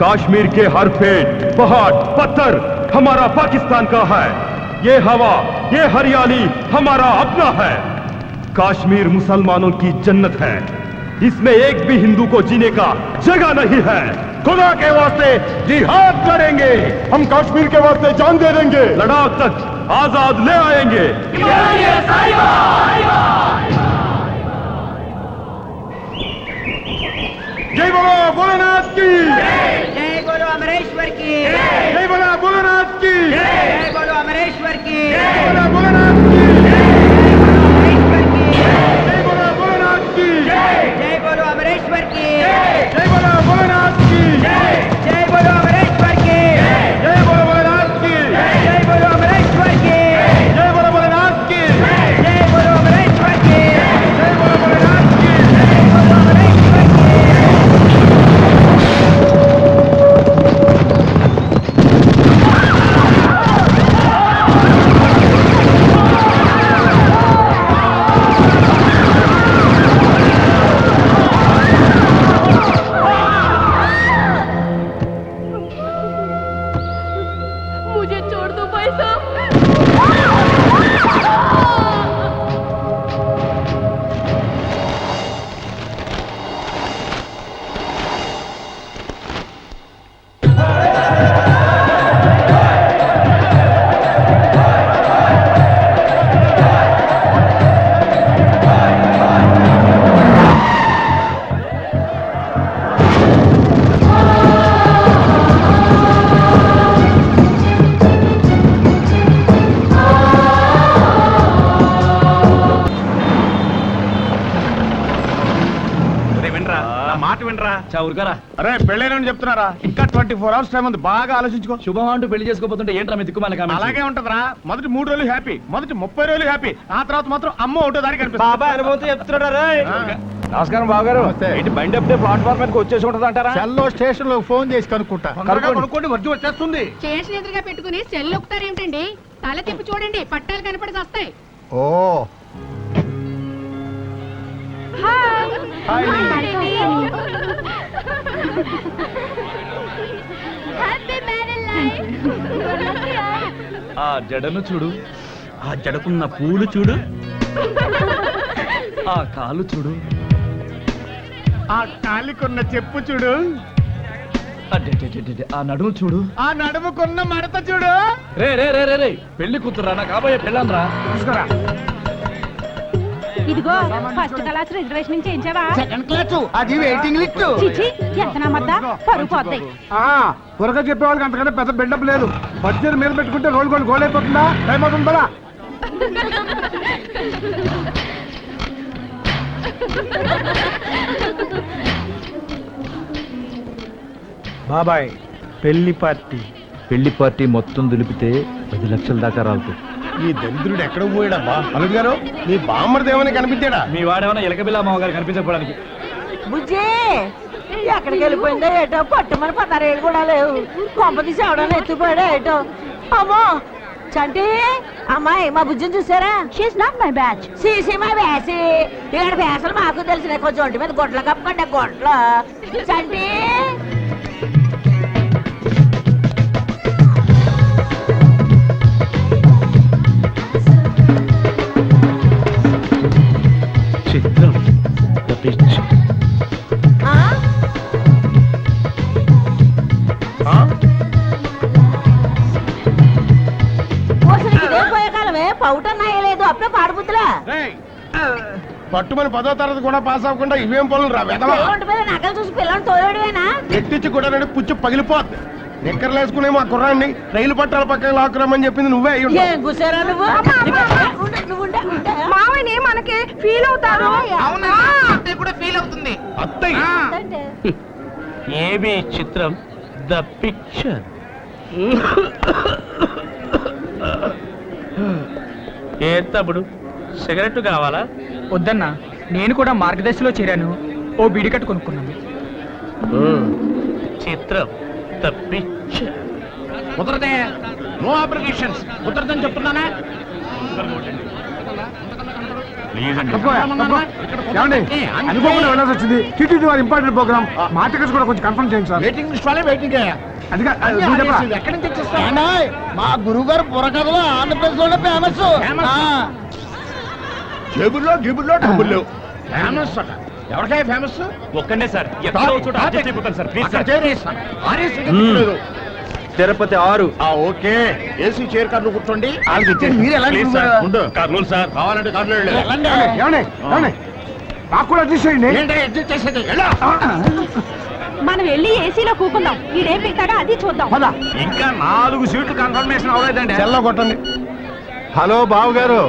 कश्मीर के हर पेड़, पहाड़, पत्थर हमारा पाकिस्तान का है। ये हवा, ये हरियाली हमारा अपना है। कश्मीर मुसलमानों की जन्नत है। इसमें एक भी हिंदू को जीने का जगह नहीं है। खुदा के वास्ते जिहाद करेंगे। हम कश्मीर के वास्ते जान दे देंगे। लद्दाख तक आजाद ले आएंगे। जय बोलो भोलेनाथ की, जय बोलो अमरेश्वर की, जय बोलो भोलेनाथ की, जय बोलो अमरेश्वर की, जय बोलो भोलेनाथ की, अमरेश्वर की, जय बोलो भोलेनाथ की, जय बोलो अमरेश्वर की, जय बोलो भोलेनाथ की, जय बोलो अमरेश्वर की, जय बोलो भोलेनाथ की, जय बोलो अमरेश्वर की, जय बोलो भोलेनाथ की, जय बोलो अमरेश्वर की, जय बोलो भोलेनाथ की। जय बोलो अमरेश्वर की। मुझे छोड़ दो भाई साहब। ఊరుకరా. అరే పెళ్ళైనని చెప్తున్నారా? ఇంకా 24 hours టైం ఉంది. బాగా ఆలోచించుకో. శుభం అంటూ పెళ్లి చేసుకోబోతుంటే ఏంట్రా మీ దిక్కుమాల కామెంట్స్? అలాగే ఉంటదిరా. మొదటి 3 రోజులు హ్యాపీ, మొదటి 30 రోజులు హ్యాపీ, ఆ తర్వాత మాత్రం అమ్మ ఒకటో దానికి అనిపిస్తుంది. బాబాయ్ అనుభూతి చెప్తున్నారా? నమస్కారం బావగారు. ఏంటి బండి అప్పుడే ప్లాట్ఫామ్ మీదకి వచ్చేసి ఉంటది అంటారా? సెల్లో స్టేషన్ లో ఫోన్ చేసి కనుక్కుంటా. కనుక్కోండి, వర్జు వచ్చేస్తుంది. స్టేషన్ ఎదురుగా పెట్టుకుని సెల్ ఒక్కుతారేమిటండి? తల తిప్పి చూడండి, పట్టాలు కనపడి వస్తాయి. ఓ హాయ్. ఆ జడను చూడు, ఆ జడకున్న పూలు చూడు, ఆ కాలు చూడు, ఆ కాలికున్న చెప్పు చూడు, ఆ నడుము చూడు, ఆ నడుముకున్న మడత చూడు. రే రే రే రే రే పెళ్లి కూతురా, నా కాబోయే పెళ్ళాంద్రా. చూసుకోరా. ఇదిగో ఫస్ట్ క్లాస్ రిజర్వేషన్ చేయించావా? సెకండ్ క్లాస్ అది వెయిటింగ్ లిస్ట్. చిచి ఎంత నమ్మద్దా, పరుగు పోతాయి. త్వరగా చెప్పే వాళ్ళకి అంతకంటే పెద్ద బిల్డప్ లేదు. బడ్జెట్ మీద పెట్టుకుంటే రోల్ గోల్ అయిపోతుందా? టైం అవుతుంది బలా. బాబాయ్ పెళ్లి పార్టీ మొత్తం దులిపితే 10 లక్షల దాకా రాలుతుంది. ఈ దరిద్రుడు ఎక్కడ పోయాడబ్బా? అల్లుడు గారు, మీ బామ్మర్ దేవని కనిపించాడా? మీ వాడేమన్నా ఎలకబిల్ల మామగారు కనిపించకపోవడానికి. బుజ్జి ఎక్కడికి వెళ్ళిపోయిందో ఏటో, పట్టుమని 16 ఏళ్ళు కూడా లేవు. కొంప తీసి ఎవడన్నా ఎత్తుపోయాడో ఏటో. అమ్మో చంటి అమ్మాయి, మా బుజ్జిని చూసారా? She is not my batch. See see my batch. ఇక్కడ బ్యాసలు మాకు తెలిసిన కొంచెం ఒంటి మీద గొడ్ల కప్పుకోండి. గొడ్ల చంటి చిత్రం పోయే కాలమే పౌటన్నాయలేదు. అప్పుడే పాడుబుద్దులా పట్టుమని 10వ తరగతి కూడా పాస్ అవ్వకుండా ఇవేం పనులు రా వెధవా. నగలు చూసి పిల్లలు తోలేడువేనా? ఎట్టించి కూడా పుచ్చు పగిలిపోద్ది. నిక్కర్లు వేసుకునే మా కుర్రాన్ని రైలు పట్టాల పక్కన లాక్కురమ్మని చెప్పింది నువ్వే అయ్యి ఉంటావు. ఏం కూసారా నువ్వు? మామయ్య మనకి ఫీల్ అవుతారు. అత్తయ్య కూడా ఫీల్ అవుతుంది. అత్తయ్య ఏబి చిత్రం ద పిక్చర్. ఏ తప్పుడు సిగరెట్ కావాలా? వద్దన్నా, నేను కూడా మార్గదర్శిలో చేరాను. ఓ బీడికట్టు కొనుక్కున్నాను. చిత్రం ద పిక్చర్. కుదరదే. No applications. కుదరదని చెప్తున్నానా? అనుకోకుండా వెళ్ళాల్సి వచ్చింది. టీటీడీ వారి ఇంపార్టెంట్ ప్రోగ్రామ్ మా టికెట్స్ కూడా కొంచెం కన్ఫర్మ్ చేయండి సార్. వెయిటింగ్ లిస్ట్ వాళ్ళే వెయిటింగ్ ఎక్కడి నుంచి తెచ్చిస్తాను? మా గురువు గారు బుర్రకథలో ఆంధ్రప్రదేశ్ లో ఫేమస్. జేబుల్లో గిబుల్లో డబ్బులు లేవు. ఫేమస్ అట. ఎవరికైనా ఫేమస్? ఒక్కనే సార్ ఎక్కడో చోట adjust అయిపోతాను sir please sir. Tirupati 6. Okay AC chair కార్లు కూర్చోండి. మీరు ఎలా ప్లీజ్ సార్ కర్నూలు సార్ కావాలంటే కార్లు నాకు కూడా అడ్జస్ట్ చేయండి. అడ్జస్ట్ చేసేది ఎలా? మనం వెళ్ళి ఏసీలో కూకుందాం. ఈడేం పెట్టాడో అది చూద్దాం. ఇంకా 4 సీట్లు కన్ఫర్మేషన్ అవ్వలేదండి. చెల్ల కొట్టండి. హలో బాబు గారు.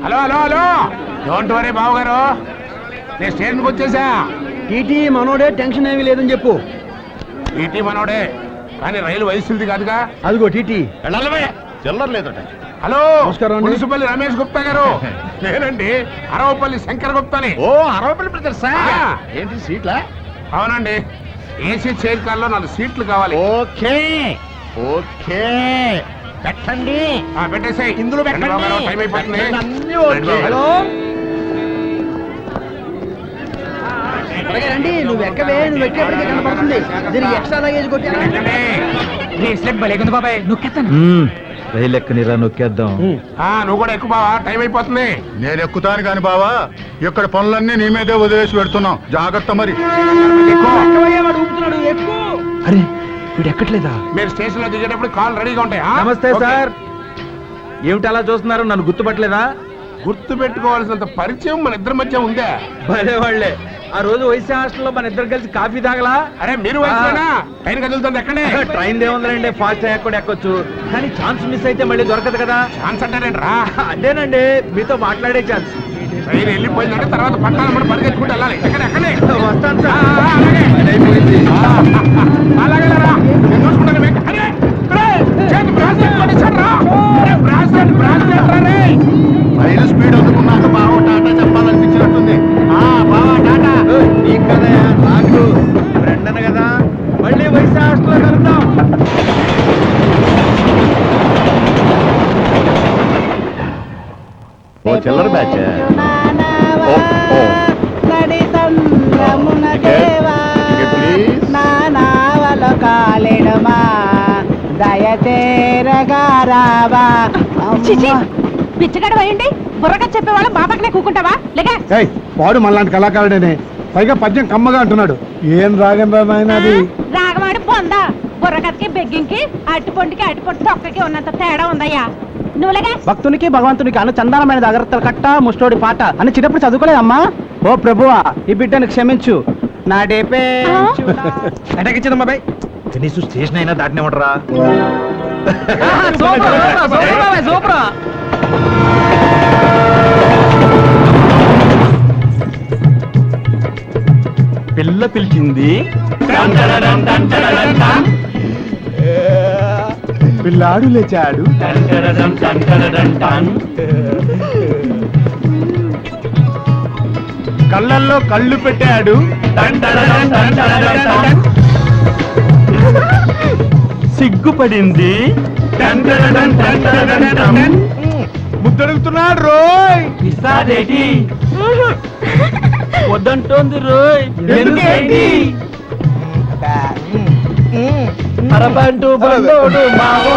Hello hello hello don't worry బాబు గారు, నేను స్టేషన్కి వచ్చేసా. టీటీ మనోడే టెన్షన్ ఏమీ లేదని చెప్పు. ఈటీ మనోడే కానీ రైలు వయసుది కాదుగా. అదిగో టీటీ. వెళ్ళాలమే చిల్లర లేదట. హలో నమస్కారం అండి. మున్సిపల్ రమేష్ గుప్తా గారు. నేనండి అరవపల్లి శంకర్ గుప్తాని. ఓ అరవపల్లి బ్రదర్స్. ఏంటి సీట్లా? అవునండి, ఏసీ చైర్ కార్లో 4 సీట్లు కావాలి. ఓకే ఓకే పెట్టండి. పెట్టేసాయి ఇందులో పెట్టండి. టైం అయిపోతుంది. హలో రండి, నువ్వు ఎక్కవే, నువ్వు ఎక్కేపటికే కనపడుతుంది. దీనికి ఎక్స్ట్రా లగేజ్ కొట్టాను. స్లిప్ బలేకుంది బాబాయ్, నొక్కేస్తాను. రైలు ఎక్కనిరా నొక్కేద్దాం. నువ్వు కూడా ఎక్కువ బావా, టైం అయిపోతుంది. నేను ఎక్కుతాను కాని బావా, ఇక్కడ పనులన్నీ నీ మీదే వదిలేసి పెడుతున్నాం. జాగ్రత్త మరి. అరే వీడు ఎక్కట్లేదా? మీరు స్టేషన్ లో దిగేటప్పుడు కాల్ రెడీగా ఉంటాయి. నమస్తే సార్. ఏమిటి అలా చూస్తున్నారు? నన్ను గుర్తుపట్టలేదా? గుర్తు పెట్టుకోవాల్సినంత పరిచయం మన ఇద్దరి మధ్య ఉందే. భలే వాళ్ళే. ఆ రోజు వైసీ హాస్టల్లో మన ఇద్దరు కలిసి కాఫీ తాగలా? అరే మీరు వయసులోనా? ట్రైన్ కదులుతుంది ఎక్కడే? ట్రైన్ ఏముందండి, ఫాస్ట్ అయ్యాక కూడా ఎక్కొచ్చు. కానీ ఛాన్స్ మిస్ అయితే మళ్ళీ దొరకదు కదా. ఛాన్స్ అంటారేంట్రా? అదేనండి, మీతో మాట్లాడే ఛాన్స్. ట్రైన్ వెళ్ళిపోయిందంటే తర్వాత పట్టాలి, మనం పరిగెత్తుకుంటూ వెళ్ళాలి. ఎక్కడే? వస్తాను సార్. అలాగే రా, నేను చూసుకుంటాను. అరే చేతి బ్రాస్లెట్ కొట్టేశాడు రా. బ్రాస్లెట్ రా. రైలు స్పీడ్ అందుకున్నాక బావ టాటా చెప్పాలనిపించినట్టుంది. బావ టాటా. నీకు కదా, నాకు ఫ్రెండ్ అన్న కదా. మళ్ళీ వైసీ హాస్టల్లో కలుద్దాం. ఓ చిల్లర బ్యాచ్. పిచ్చగడ వేయండి. బుర్రగా చెప్పేవాళ్ళం బాబాకనే కూకుంటావా? లేక వాడు మనలాంటి కళాకారుడేనే, పైగా పద్యం కమ్మగా అంటున్నాడు. ఏం రాగం రామాయణది? రాగమాడు పొందా. బుర్రకథకి బెగ్గింకి అట్టుపొంటికి అట్టుపొంటి తొక్కకి ఉన్నంత తేడా ఉందయ్యా. నువ్వులేగా భక్తునికి భగవంతునికి అను చందాలమైన జాగ్రత్తలు కట్ట ముష్టోడి పాట అని చిన్నప్పుడు చదువుకోలేదమ్మా. ఓ ప్రభువా, ఈ బిడ్డను క్షమించు. నా డేపే అటకిచ్చిందమ్మా బాయ్. కనీసం స్టేషన్ అయినా దాటినే ఉండరా. సూపర్. పిల్ల పిలిచింది, పిల్లాడు లేచాడు. కళ్ళల్లో కళ్ళు పెట్టాడు. సిగ్గుపడింది, ముద్దడుగుతున్నాడు రోయ్. ఇస్తాదేటి వద్దంటోంది రోయ్. ఎందుకేంటి? అరబంటు బండోడు మావో,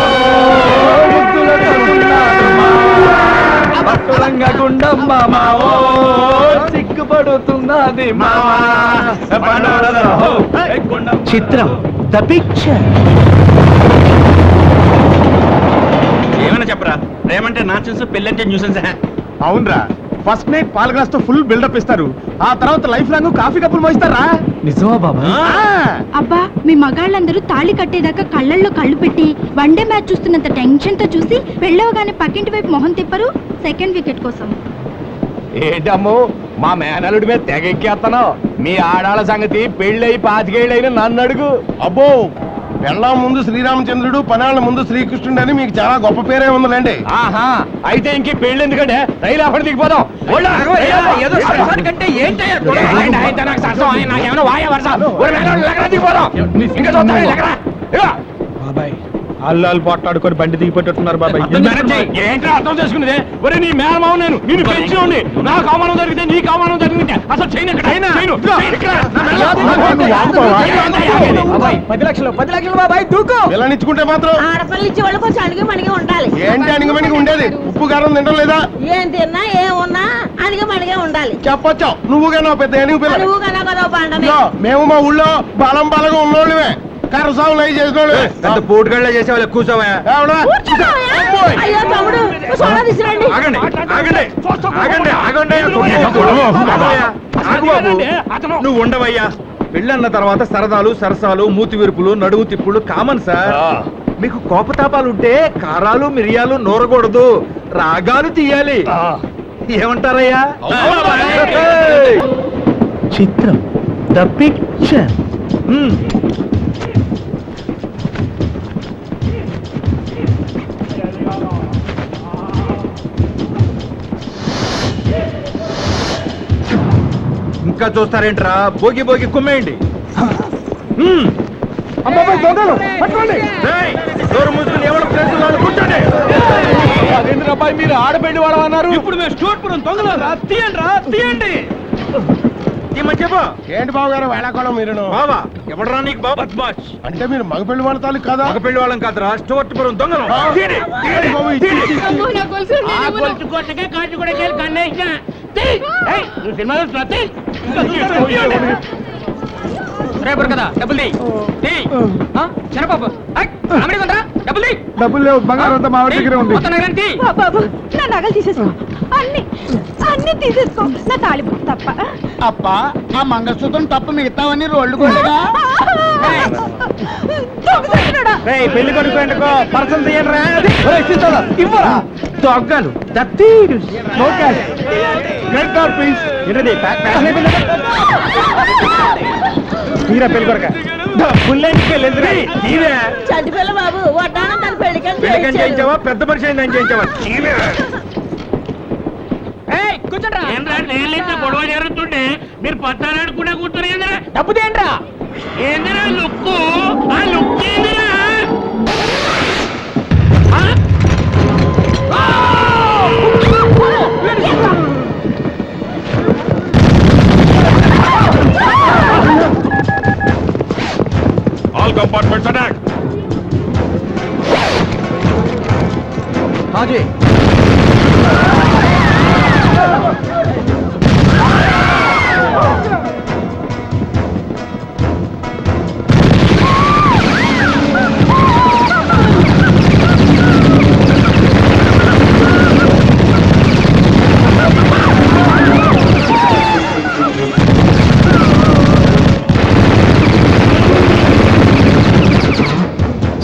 భక్తులంగా గుండమ్మ మావో, సిగ్గుపడుతున్నది మావా. చిత్రం ద పిక్చర్. ఏమైనా చెప్పరా? ప్రేమంటే నాన్సెన్స్, పెళ్ళంటే న్యూసెన్స్. అవునరా, ఫస్ట్ నైట్ పాల గ్లాస్ తో ఫుల్ బిల్డప్ ఇస్తారు. ఆ తర్వాత లైఫ్ లాంగ్ కాఫీ కప్పులు మోయిస్తారా? నిజమా బాబా? అబ్బా, మీ మగాళ్ళందరూ తాళి కట్టేదాకా కళ్ళల్లో కళ్ళు పెట్టి వన్డే మ్యాచ్ చూస్తున్నంత టెన్షన్ తో చూసి వెళ్ళవగానే పక్కింటి వైపు మొహం తిప్పరు సెకండ్ వికెట్ కోసం. ఏంటమ్మో మా మేనలుడి మీద తెగెక్కేస్తున్నావు? మీ ఆడాళ్ళ సంగతి పెళ్ళయి 25 ఏళ్ళైనా నన్ను అడుగు. అబ్బో, పెళ్ళాం ముందు శ్రీరామచంద్రుడు, పనాళ్ళ ముందు శ్రీకృష్ణుడు అని మీకు చాలా గొప్ప పేరే ఉందండి. ఆహా, అయితే ఇంకే పెళ్ళి ఎందుకంటే రైలు అక్కడ దిగిపోదాం. బాబాయ్, అల్లాలు పొట్టాడుకొని బండి దిగిపెట్టున్నారు బాబాయ్. ఏంటి అర్థం చేసుకునేది? ఒరే నీ మేనమావ నేను పెంచి నాకు అవమానం జరిగితే నీకు అవమానం జరిగితే అసలు చేయను బాబాయ్ 10 లక్షలు బాబాయ్ దూకు. పిల్లనిచ్చుకుంటే మాత్రం ఆడపిల్ల ఇచ్చే వాళ్ళు కొంచెం అణిగి మణిగి ఉండాలి. ఏంటి అణిగమణిగి ఉండేది? ఉప్పు కారం తింటం లేదా? ఏం తిన్నా ఏమున్నా అణిగి మణిగే ఉండాలి. చెప్పొచ్చు నువ్వుగా నా పెద్ద ఎనిగి పిల్ల. నువ్వు కదా కదా పండని. ఇదిగో, మేము మా ఊళ్ళో బలంగా ఉన్నోళ్ళమే, కర్రసాములు అవి చేసినోళ్ళు. పెద్ద పోటుగాళ్ళ చేసేవాళ్ళు కూర్చోవా. అయ్యో తమ్ముడు సోడా తీసుకురండి. నువ్వు ఉండవయ్యా. పెళ్ళన్న తర్వాత సరదాలు సరసాలు మూతి విరుపులు నడువు తిప్పులు కామన్ సార్. మీకు కోపతాపాలుంటే కారాలు మిరియాలు నూరకూడదు, రాగాలు తీయాలి. ఏమంటారయ్యా? చిత్రం ద పిక్చర్. ఇంకా చూస్తారేంట్రా? భోగి భోగి కుమ్మేయండి. రేయ్, డోరు మూసుకుని ఎవరు ప్లేస్ వాళ్ళు కూర్చోండి. అబ్బాయి మీరు ఆడపెళ్లి వాడు అన్నారు. ఇప్పుడు మేము స్టూట్పురం దొంగలు తీయండి. చెప్పు. ఏంటి బాబు గారు వేళాకోళం మీరు? బావా ఎవడరా నీకు బాబా? బద్మాష్. అంటే మీరు మగపెళ్లి వాళ్ళ తాలూకు కదా? మగ పెళ్లి వాళ్ళం కాదురా, స్టోర్పురం దొంగలు. ఏంటి బాబు ఇచ్చి ఇచ్చి ఇచ్చి? అమ్మో, నా గొలుసు ఉంది, ఆ నేను గొలుసు కోటకే కాటి కూడా కన్నేసిన సినిమా రేపు కదా డబ్బులు చిన్నపాప డబ్బులు డబ్బులు లేవు, బంగారం అంతా మావిడి దగ్గర ఉంది. బాబు నా నగలు తీసేసుకో, అన్ని తీసేసుకో, నా తాళిబొట్టు తప్ప. అప్ప ఆ మంగళసూత్రం తప్ప మిగతావన్నీ రోడ్లు కొట్టగా. దొంగసచ్చినోడా. పెళ్లి కొడుకు పర్సన్ తీయండి. ఇవ్వరా దొంగలు తీరా పెళ్లి కొరక చంటి పిల్ల బాబు వడ్డానం తన పెళ్లికని పెళ్ళికని చేయించావా? పెద్ద మనిషి అయిందని చేయించావా? గొడవ జరుగుతుంటే మీరు పట్టాలనుకునే కూర్చొని డబ్బు తేండ్రా. ఏందిరా లుక్కు? ఆ లుక్ ఏందిరా? All compartments attack. हाँ जी।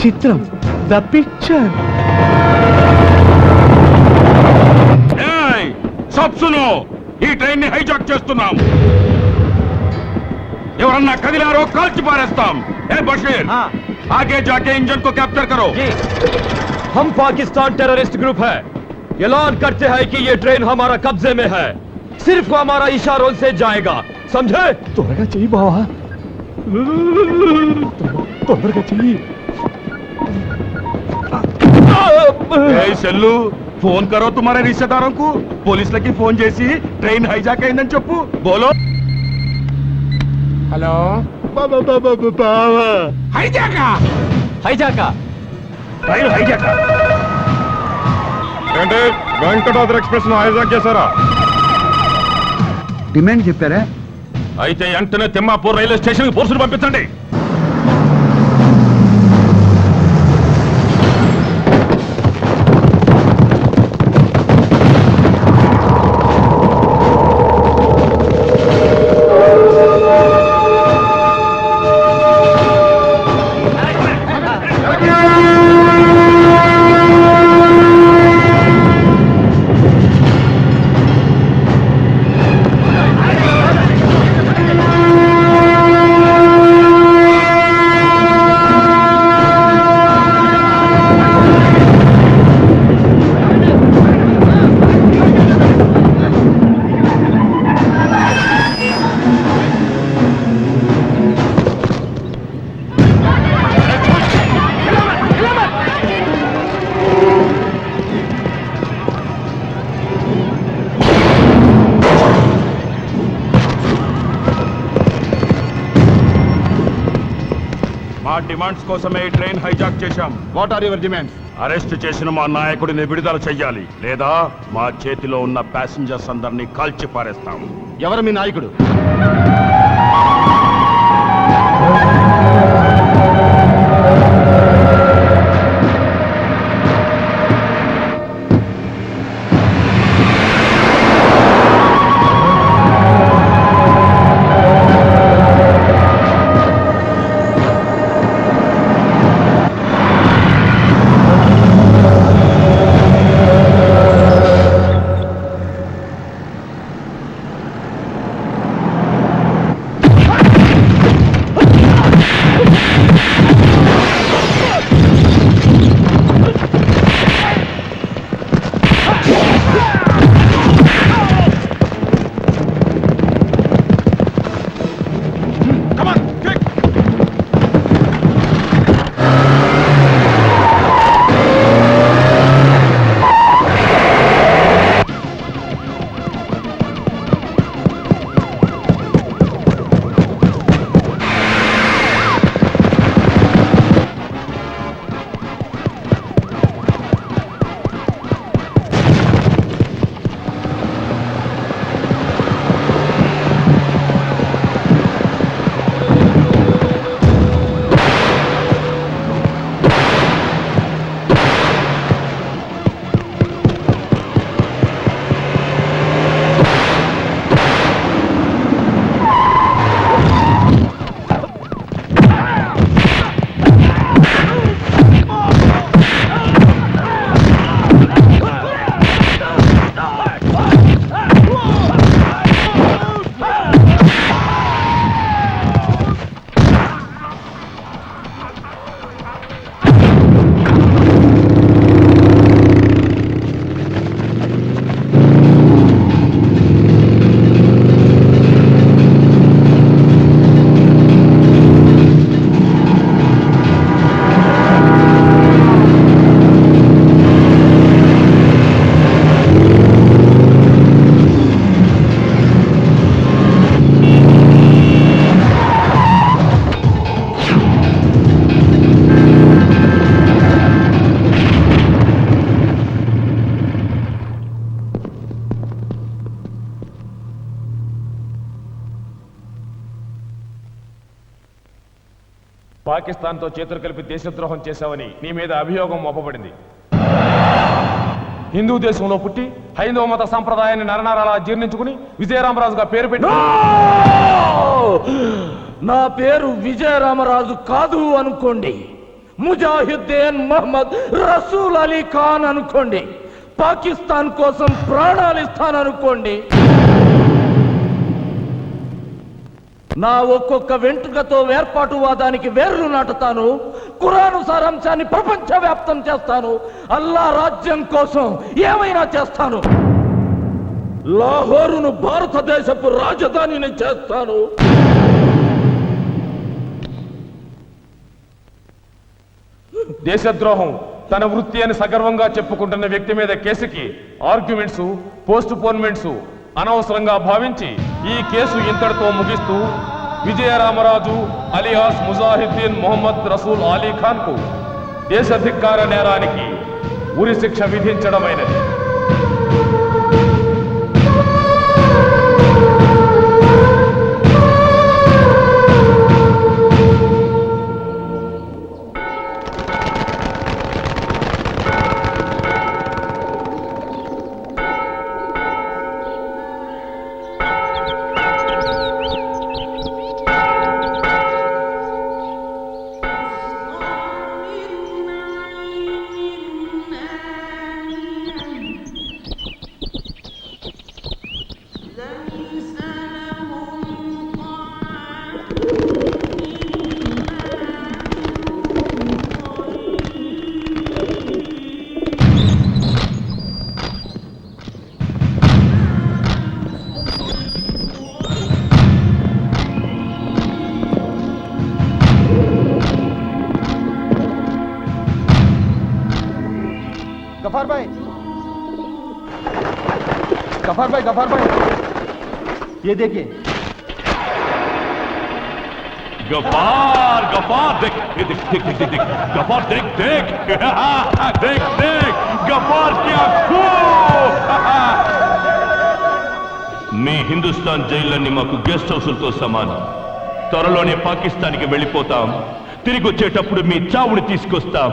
చిత్రం ద పిక్చర్. सब सुनो, ఈ ట్రైన్ ని హైజాక్ చేస్తున్నాం. ఎవరన్నా కదిలారో కాల్చి పారేస్తాం. ఏ బషీర్, आगे जाके इंजन को कैप्चर करो. हम पाकिस्तान टेररिस्ट ग्रुप है. ऐलान करते हैं कि ये ट्रेन हमारा कब्जे में है. सिर्फ हमारा इशारों से जाएगा, समझे? త్వరగా చెయ్యి బావా, తొందరగా చెయ్యి. సెల్లు ఫోన్ కరో తుమారే రిశ్తేదారోं को. పోలీసులకి ఫోన్ చేసి ట్రైన్ హైజాక్ అయిందని చెప్పు. బోలో. హలో. హైజాకా ట్రైన్ హైజాక్ అంటే వెంకటాద్రి ఎక్స్ప్రెస్ ను హైజాక్ చేశారా? డిమాండ్ చెప్పారా? అయితే వెంటనే తిమ్మాపూర్ రైల్వే స్టేషన్ కి పోలీసులు పంపించండి. డిమాండ్స్ కోసమే ఈ ట్రైన్ హైజాక్ చేశాం. What are your demands? Arrest చేసిన మా నాయకుడిని విడుదల చెయ్యాలి, లేదా మా చేతిలో ఉన్న ప్యాసింజర్స్ అందరినీ కాల్చి పారేస్తాం. ఎవరు మీ నాయకుడు? పాకిస్తాన్తో చేతులు కలిపి దేశద్రోహం చేశావని నీ మీద అభియోగం మోపబడింది. హిందూ దేశంలో పుట్టి హైందవ మత సంప్రదాయాన్ని నరనరాలా జీర్ణించుకుని విజయరామరాజుగా పేరు పెట్టి. నా పేరు విజయరామరాజు కాదు అనుకోండి, ముజాహిద్దీన్ మహమ్మద్ రసూల్ అలీ ఖాన్ అనుకోండి, పాకిస్తాన్ కోసం ప్రాణాలు ఇస్తాననుకోండి. నా ఒక్కొక్క వెంట్రుకతో వేర్పాటువాదానికి వేర్లు నాటుతాను, ఖురాను సారాంశాన్ని ప్రపంచవ్యాప్తం చేస్తాను, అల్లా రాజ్యం కోసం ఏమైనా చేస్తాను, లాహోరును భారతదేశపు రాజధానిని చేస్తాను. దేశద్రోహం తన వృత్తి అని సగర్వంగా చెప్పుకుంటున్న వ్యక్తి మీద కేసుకి ఆర్గ్యుమెంట్స్, పోస్ట్ పోన్మెంట్స్ అనవసరంగా భావించి ఈ కేసు ఇంతటితో ముగిస్తూ విజయరామరాజు అలియాస్ ముజాహిద్దీన్ మొహమ్మద్ రసూల్ అలీ ఖాన్ కు దేశధిక్కార నేరానికి ఉరి శిక్ష విధించడమైనది. गफार भाई ये देखिए गफार गफार देख देख देख देख देख गफार देख देख देख देख गफार क्या మీ హిందుస్థాన్ జైళ్ళన్నీ మాకు గెస్ట్ హౌసులతో సమానం. త్వరలోనే పాకిస్తాన్కి వెళ్ళిపోతాం. తిరిగి వచ్చేటప్పుడు మీ చావుని తీసుకొస్తాం.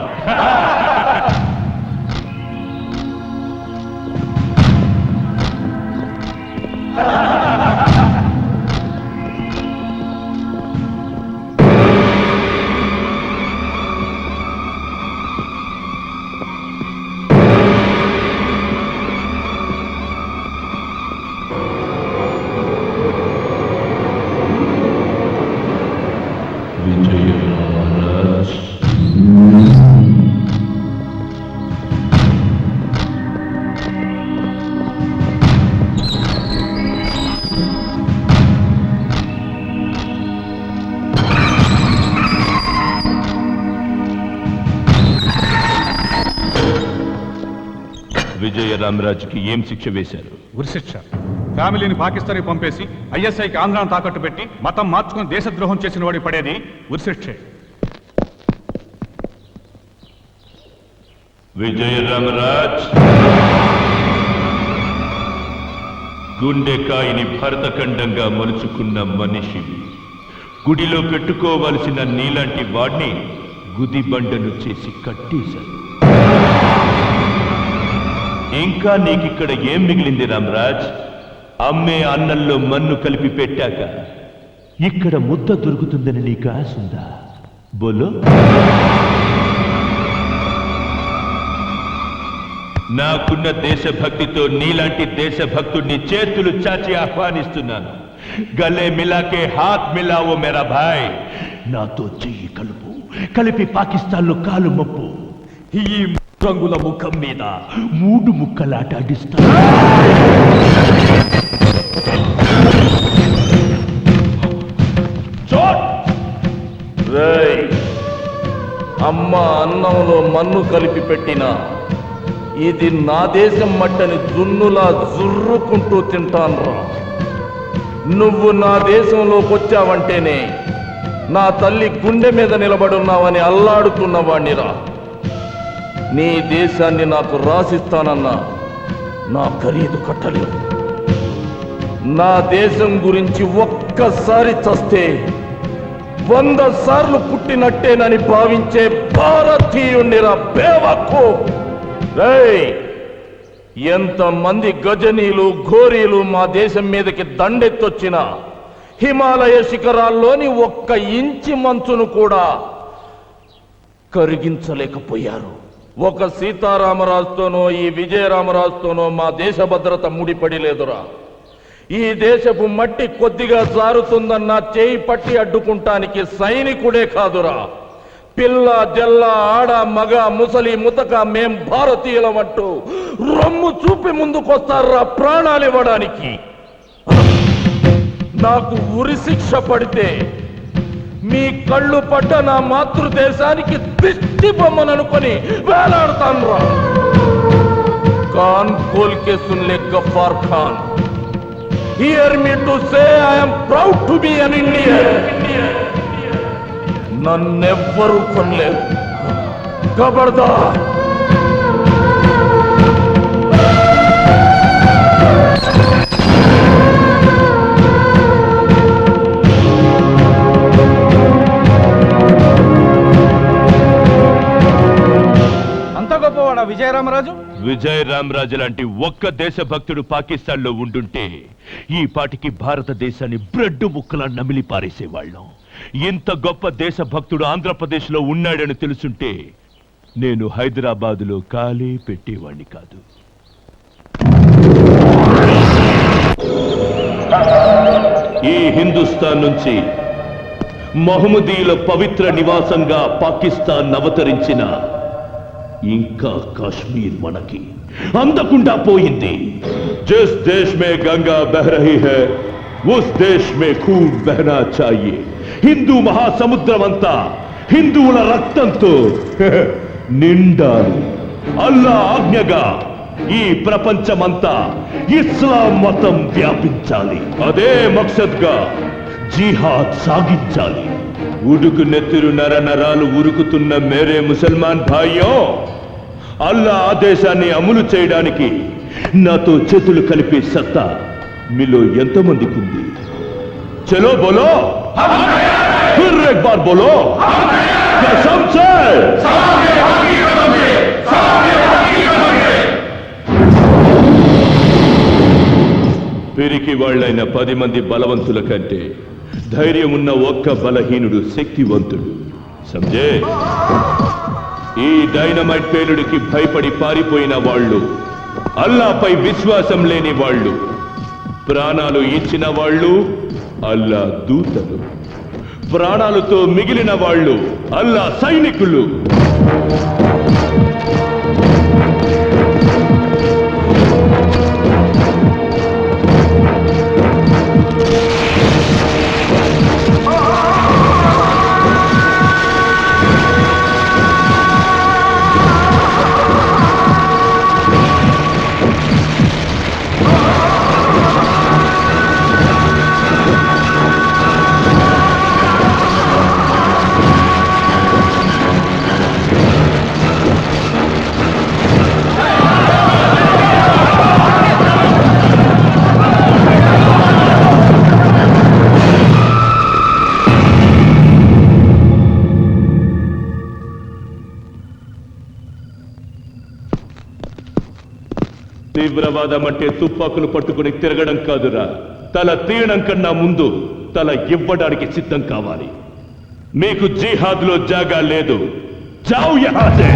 విజయరామరాజుకి ఏం శిక్ష వేశారు? ఉరిశిక్ష. ఫ్యామిలీని పాకిస్తాన్కి పంపేసి ఐఎస్ఐకి ఆంధ్రాను తాకట్టు పెట్టి మతం మార్చుకుని దేశద్రోహం చేసిన వాడి పడేది ఉరిశిక్షే. విజయరామరాజ్ గుండెకాయని భరతఖండంగా మలుచుకున్న మనిషివి. గుడిలో పెట్టుకోవలసిన నీలాంటి వాడిని గుదిబండను చేసి కట్టేశారు. ఇంకా నీకిక్కడ ఏం మిగిలింది రామరాజ్? అమ్మే అన్నంలో మన్ను కలిపి పెట్టాక ఇక్కడ ముద్ద దొరుకుతుందని నీకు ఆశ ఉందా? బోలో. నాకున్న దేశభక్తితో నీలాంటి దేశభక్తుడిని చేతులు చాచి ఆహ్వానిస్తున్నాను. గలే మిలాకే హాత్ మిలావో మేరా భాయ్. నాతో చెయ్యి కలుపు, కలిపి పాకిస్తాన్లో కాలు మప్పు. ఈ రంగుల ముఖం మీద 3 ముక్కలాట ఆడిస్తా. అమ్మ అన్నంలో మన్ను కలిపి పెట్టిన ఇది నా దేశం మట్టని జున్నులా జుర్రుకుంటూ తింటాన్రా. నువ్వు నా దేశంలోకి వచ్చావంటేనే నా తల్లి గుండె మీద నిలబడున్నావని అల్లాడుతున్నవాణ్ణిరా. నీ దేశాన్ని నాకు రాసిస్తానన్నా నా ఖరీదు కట్టలేవు. నా దేశం గురించి ఒక్కసారి చస్తే 100 సార్లు పుట్టినట్టేనని భావించే భారతీయుణ్ణిరా బేవకు. ఎంతమంది గజనీలు ఘోరీలు మా దేశం మీదకి దండెత్తొచ్చిన హిమాలయ శిఖరాల్లోని 1 ఇంచి మంచును కూడా కరిగించలేకపోయారు. ఒక సీతారామరాజుతోనో ఈ విజయరామరాజుతోనో మా దేశ భద్రత ముడిపడి లేదురా. ఈ దేశపు మట్టి కొద్దిగా జారుతుందన్న చేయి పట్టి అడ్డుకుంటానికి సైనికుడే కాదురా. పిల్ల జల్ల ఆడ మగ ముసలి ముతక మేం భారతీయులమంటూ రొమ్ము చూపి ముందుకొస్తారా ప్రాణాలు ఇవ్వడానికి. నాకు ఉరి శిక్ష పడితే మీ కళ్ళు పడ్డ నా మాతృదేశానికి దిష్టి బొమ్మననుకొని వేలాడతానురా. ఖాన్ కోల్ కే సున్లే Gaffar Khan. Hear me to say I am proud to be an Indian. నన్నెవ్వరూ కొనలేరు. ఖబర్దార్. అంత గొప్పవాడా విజయరామరాజు? విజయరామరాజు లాంటి ఒక్క దేశభక్తుడు పాకిస్తాన్లో ఉండుంటే ఈ పాటికి భారతదేశాన్ని బ్రెడ్ ముక్కలా నమిలి పారేసేవాళ్ళం. ఇంత గొప్ప దేశభక్తుడు ఆంధ్రప్రదేశ్లో ఉన్నాడని తెలుసుంటే నేను హైదరాబాదులో కాలే పెట్టేవాణ్ణి కాదు. ఈ హిందుస్థాన్ నుంచి మహమ్మదీయుల పవిత్ర నివాసంగా పాకిస్తాన్ అవతరించిన ఇంకా కాశ్మీర్ మనకి అందకుండా పోయింది. जिस देश में गंगा बह रही है उस देश में खून बहना चाहिए. హిందూ మహాసముద్రమంతా హిందువుల రక్తంతో నిండాలి. అల్లా ఆజ్ఞగా ఈ ప్రపంచమంతా ఇస్లాం మతం వ్యాపించాలి. అదే మక్సద్గా జిహాద్ సాగించాలి. ఉడుకు నెత్తురు నర నరాలు ఉరుకుతున్న మేరే ముసల్మాన్ భాయ్యో, అల్లా ఆదేశాన్ని అమలు చేయడానికి నాతో చేతులు కలిపే సత్తా మీలో ఎంతమందికి ఉంది? చలో బోలో, ఫిర్ ఏక్ బార్ బోలో, కసమ్ సే పిరికి వాళ్ళైన 10 మంది బలవంతుల కంటే ధైర్యం ఉన్న ఒక్క బలహీనుడు శక్తివంతుడు. సంజే, ఈ డైనమైట్ పేలుడికి భయపడి పారిపోయిన వాళ్ళు, అల్లాపై విశ్వాసం లేని వాళ్ళు, ప్రాణాలు ఇచ్చిన వాళ్ళు అల్లా దూతలు, ప్రాణాలతో మిగిలిన వాళ్ళు అల్లా సైనికులు. తీవ్రవాదం అంటే తుపాకులు పట్టుకుని తిరగడం కాదురా, తల తీయడం కన్నా ముందు తల ఇవ్వడానికి సిద్ధం కావాలి. మీకు జిహాద్లో జాగా లేదు. జావ్ యహాసే.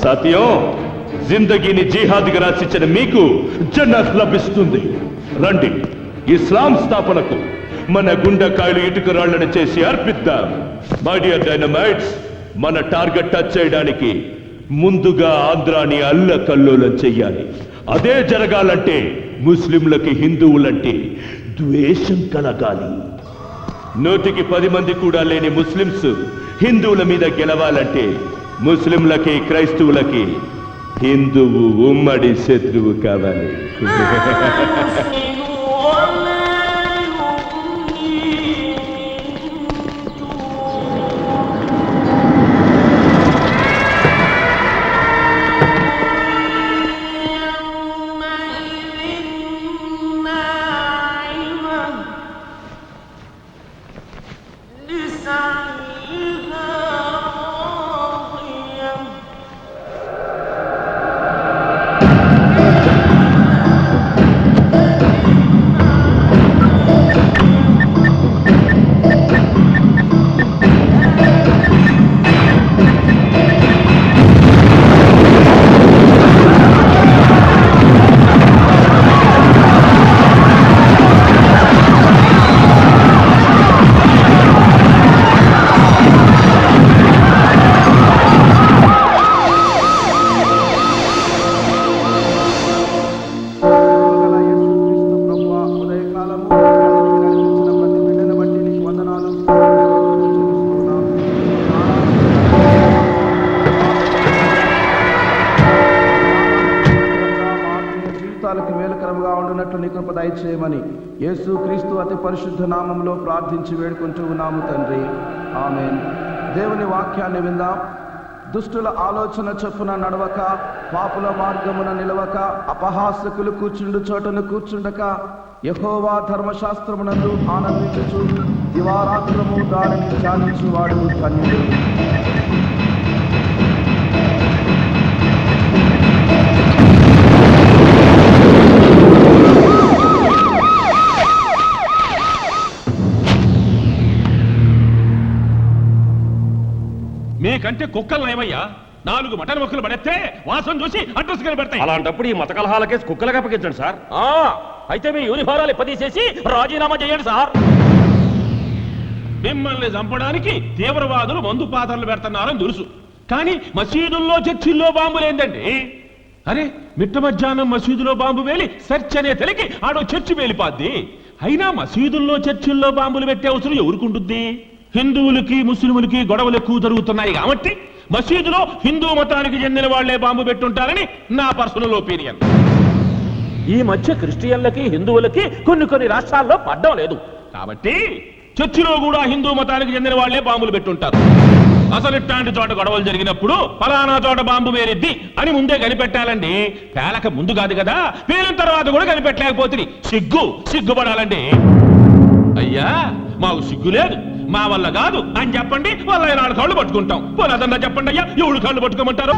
సాథియో, జిందగీని జిహాద్గా రాసిచ్చిన మీకు జన్నత్ లభిస్తుంది. రండి, ఇస్లాం స్థాపనకు మన గుండెకాయలు ఇటుక రాళ్లను చేసి అర్పిద్దాం. మై డియర్ డైనమైట్స్, మన టార్గెట్ టచ్ చేయడానికి ముందుగా ఆంధ్రాని అల్లకల్లోలం చెయ్యాలి. అదే జరగాలంటే ముస్లింలకి హిందువులంటే ద్వేషం కలగాలి. 100కి 10 మంది కూడా లేని ముస్లింస్ హిందువుల మీద గెలవాలంటే ముస్లింలకి క్రైస్తవులకి హిందువు ఉమ్మడి శత్రువు కావాలి. దయచేయమని యేసుక్రీస్తు అతి పరిశుద్ధ నామంలో ప్రార్థించి వేడుకుంటూ ఉన్నాము తండ్రి, ఆమేన్. దేవుని వాక్యాన్ని విందాం. దుష్టుల ఆలోచన చొప్పున నడవక, పాపుల మార్గమున నిలవక, అపహాసకులు కూర్చుండు చోటను కూర్చుండక, యెహోవా ధర్మశాస్త్రమునందు ఆనందించుచు దివారాత్రము దానిని ధ్యానించువాడు ధన్యుడు. మీకంటే కుక్కలు నయమయ్యా. 4 మటన్ మొక్కలు పడేస్తే వాసన చూసి అడ్రస్ కనబడతాయి. అలాంటప్పుడు ఈ మత కలహాల కేసు కుక్కలకు అప్పగించండి సార్. అయితే మీ యూనిఫారాలు ఇప్పదీసేసి రాజీనామా చేయండి సార్. మిమ్మల్ని చంపడానికి తీవ్రవాదులు మందు పాత్రలు పెడుతున్నారని తెలుసు, కానీ మసీదుల్లో చర్చిల్లో బాంబులేందండి? అరే, మిట్ట మధ్యాహ్నం మసీదులో బాంబు వేలి సెర్చ్ అనే తెలికి ఆడో చర్చి వేలిపాద్ది. అయినా మసీదుల్లో చర్చిల్లో బాంబులు పెట్టే అవసరం ఎవరుకుంటుంది? హిందువులకి ముస్లింలకి గొడవలు ఎక్కువ జరుగుతున్నాయి కాబట్టి మసీదులో హిందూ మతానికి చెందిన వాళ్లే బాంబు పెట్టుంటారని నా పర్సనల్ ఒపీనియన్. ఈ మధ్య క్రిస్టియన్లకి హిందువులకి కొన్ని రాష్ట్రాల్లో పడ్డం లేదు కాబట్టి చర్చిలో కూడా హిందూ మతానికి చెందిన వాళ్లే బాంబులు పెట్టుంటారు. అసలు ఇట్లాంటి చోట గొడవలు జరిగినప్పుడు ఫలానా చోట బాంబు వేరిద్ది అని ముందే కనిపెట్టాలండి. పేలక ముందు కాదు కదా, పేలిన తర్వాత కూడా కనిపెట్టలేకపోతుంది. సిగ్గుపడాలండి. అయ్యా మాకు సిగ్గు లేదు, మా వల్ల కాదు అని చెప్పండి, వాళ్ళ 4 కాళ్ళు పట్టుకుంటాం. పోలేదన్నా చెప్పండి అయ్యా, 7 కాళ్ళు పట్టుకోమంటారు.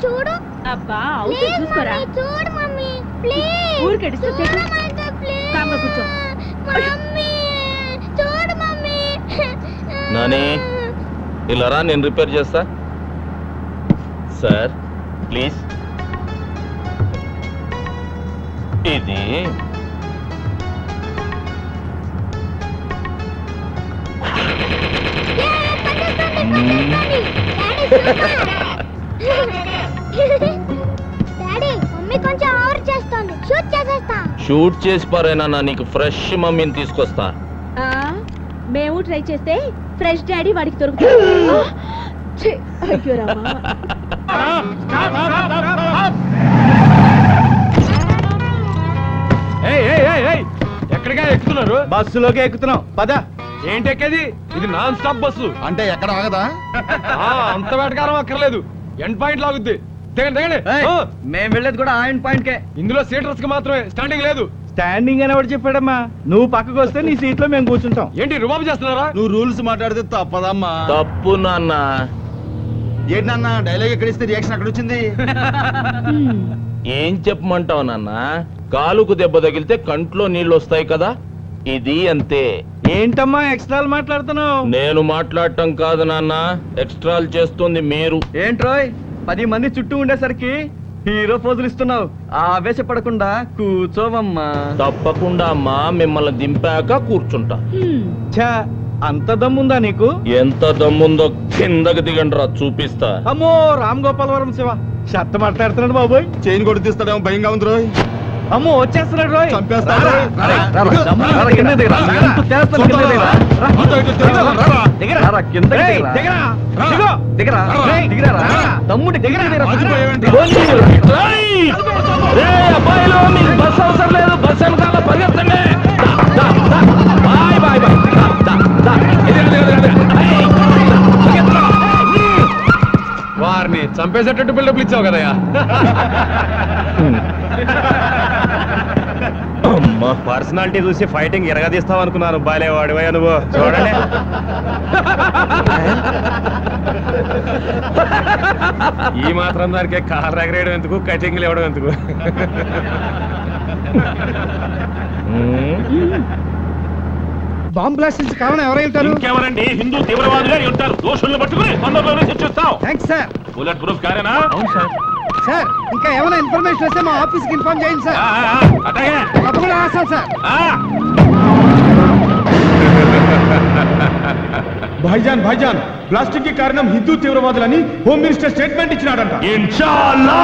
చూడు అబ్బా అవుతే చూసుకోరా. చూడు మమ్మీ ప్లీజ్. ఊరికెడిస్తే కూర్చో. మమ్మీ చూడు మమ్మీ. నాని ఇలా రా, నేను రిపేర్ చేస్తా. Sir please. ఇది డాడీ మమ్మీ కొంచెం ఓవర్ చేస్తుంది, షూట్ చేసేస్తా. షూట్ చేసి పారేనా, నీకు ఫ్రెష్ మమ్మీని తీసుకొస్తా. మేము ట్రై చేస్తే ఫ్రెష్ డాడీ వాడికి దొరుకుతుంది. అయ్యో రామా. ఎక్కడిగా ఎక్కుతున్నారు? బస్సులోకి ఎక్కుతున్నాం పద. ఏంటి ఎక్కేది? ఇది నాన్ స్టాప్ బస్సు. అంటే ఎక్కడ ఆగదా? అంత వేటకారం అక్కర్లేదు, ఎండ్ పాయింట్ లాగుద్ది. దిగండి. మేము వెళ్ళేది కూడా ఆయన పాయింట్ కే. ఇందులో సీటర్స్ కి మాత్రమే, స్టాండింగ్ లేదు. స్టాండింగ్ అని ఎవరు చెప్పాడమ్మా? నువ్వు పక్కకు వస్తే నీ సీట్ లో మేము కూర్చుంటాం. ఏంటి రుబాబు చేస్తున్నారా? నువ్వు రూల్స్ మాట్లాడితే తప్పదమ్మా. తప్పు నాన్న. ఏంటి నాన్న డైలాగ్ ఎక్కడ ఇస్తే రియాక్షన్ అక్కడ వచ్చింది? ఏం చెప్పమంటావు నాన్న? కాలుకు దెబ్బ తగిలితే కంట్లో నీళ్ళు వస్తాయి కదా, ఇది అంతే. ఏంటమ్మా ఎక్స్ట్రాలు మాట్లాడుతున్నావు? నేను మాట్లాడటం కాదు నాన్న, ఎక్స్ట్రాలు చేస్తుంది మీరు. ఏంట్రోయ్ 10 మంది చుట్టూ ఉండేసరికి హీరో పోజులు ఇస్తున్నావు. ఆవేశపడకుండా కూర్చోవమ్మా. తప్పకుండా అమ్మా, మిమ్మల్ని దింపాక కూర్చుంటా. ఛా, అంత దమ్ముందా నీకు? ఎంత దమ్ముందో కిందకి దిగండి రా, చూపిస్తా. అమ్మో రామ్ గోపాలవరం శివ షర్త మాట్లాడుతున్నాడు బాబోయ్. చైన్ కొట్టి తీస్తాడేమో భయంగా ఉంది రోయ్. అమ్మో వచ్చేస్తున్నాడు రోయ్. చంపేస్తాడు. తమ్ముడి అబ్బాయిలో మీకు బస్ అవసరం లేదు, బస్ వెనకాల పరిగెత్తండి. వారిని చంపేసేటట్టు బిల్డప్లు ఇచ్చావు కదయ్యా. పర్సనాలిటీ చూసి ఫైటింగ్ ఎరగదీస్తావు అనుకున్నాను. బాలేవాడివయ్యా నువ్వు. చూడండి ఈ మాత్రం దానికే కార్ ఎగరేయడం ఎందుకు, కటింగ్లు ఇవ్వడం ఎందుకు? బాంబ్ బ్లాస్ట్ కారణం ఎవరై ఉంటారు? ఇంకెవరండి? హిందూ తీవ్రవాదులే ఉంటారు. దోషుల్ని పట్టుకుని తొందరలోనే శిక్షిస్తాం. Thanks sir. బుల్లెట్ ప్రూఫ్ కారేనా? అవును సార్. సార్ ఇంకా ఏమైనా ఇన్ఫర్మేషన్ వస్తే మా ఆఫీస్కి ఇన్ఫార్మ్ చేయండి సార్. అట్లాగే తప్పకుండా రాస్తాం సార్. భాయిజాన్ బ్లాస్టింగ్ కి కారణం హిందూ తీవ్రవాదులని హోమ్ మినిస్టర్ స్టేట్మెంట్ ఇచ్చినాడంట. ఇన్షాల్లా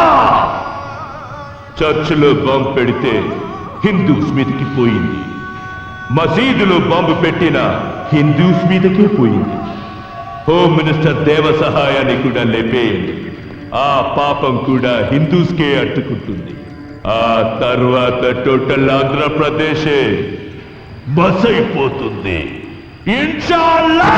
చర్చిలో బాంబు పెడితే హిందూస్ మీదకి పోయింది, మసీదులో బాంబు పెట్టిన హిందూస్ మీదకే పోయింది. హోమ్ మినిస్టర్ దేవ సహాయాన్ని కూడా లేపేయండి, ఆ పాపం కూడా హిందూస్కే అట్టుకుంటుంది. ఆ తర్వాత టోటల్ ఆంధ్రప్రదేశే బస్ అయిపోతుంది. ఇన్షాల్లా.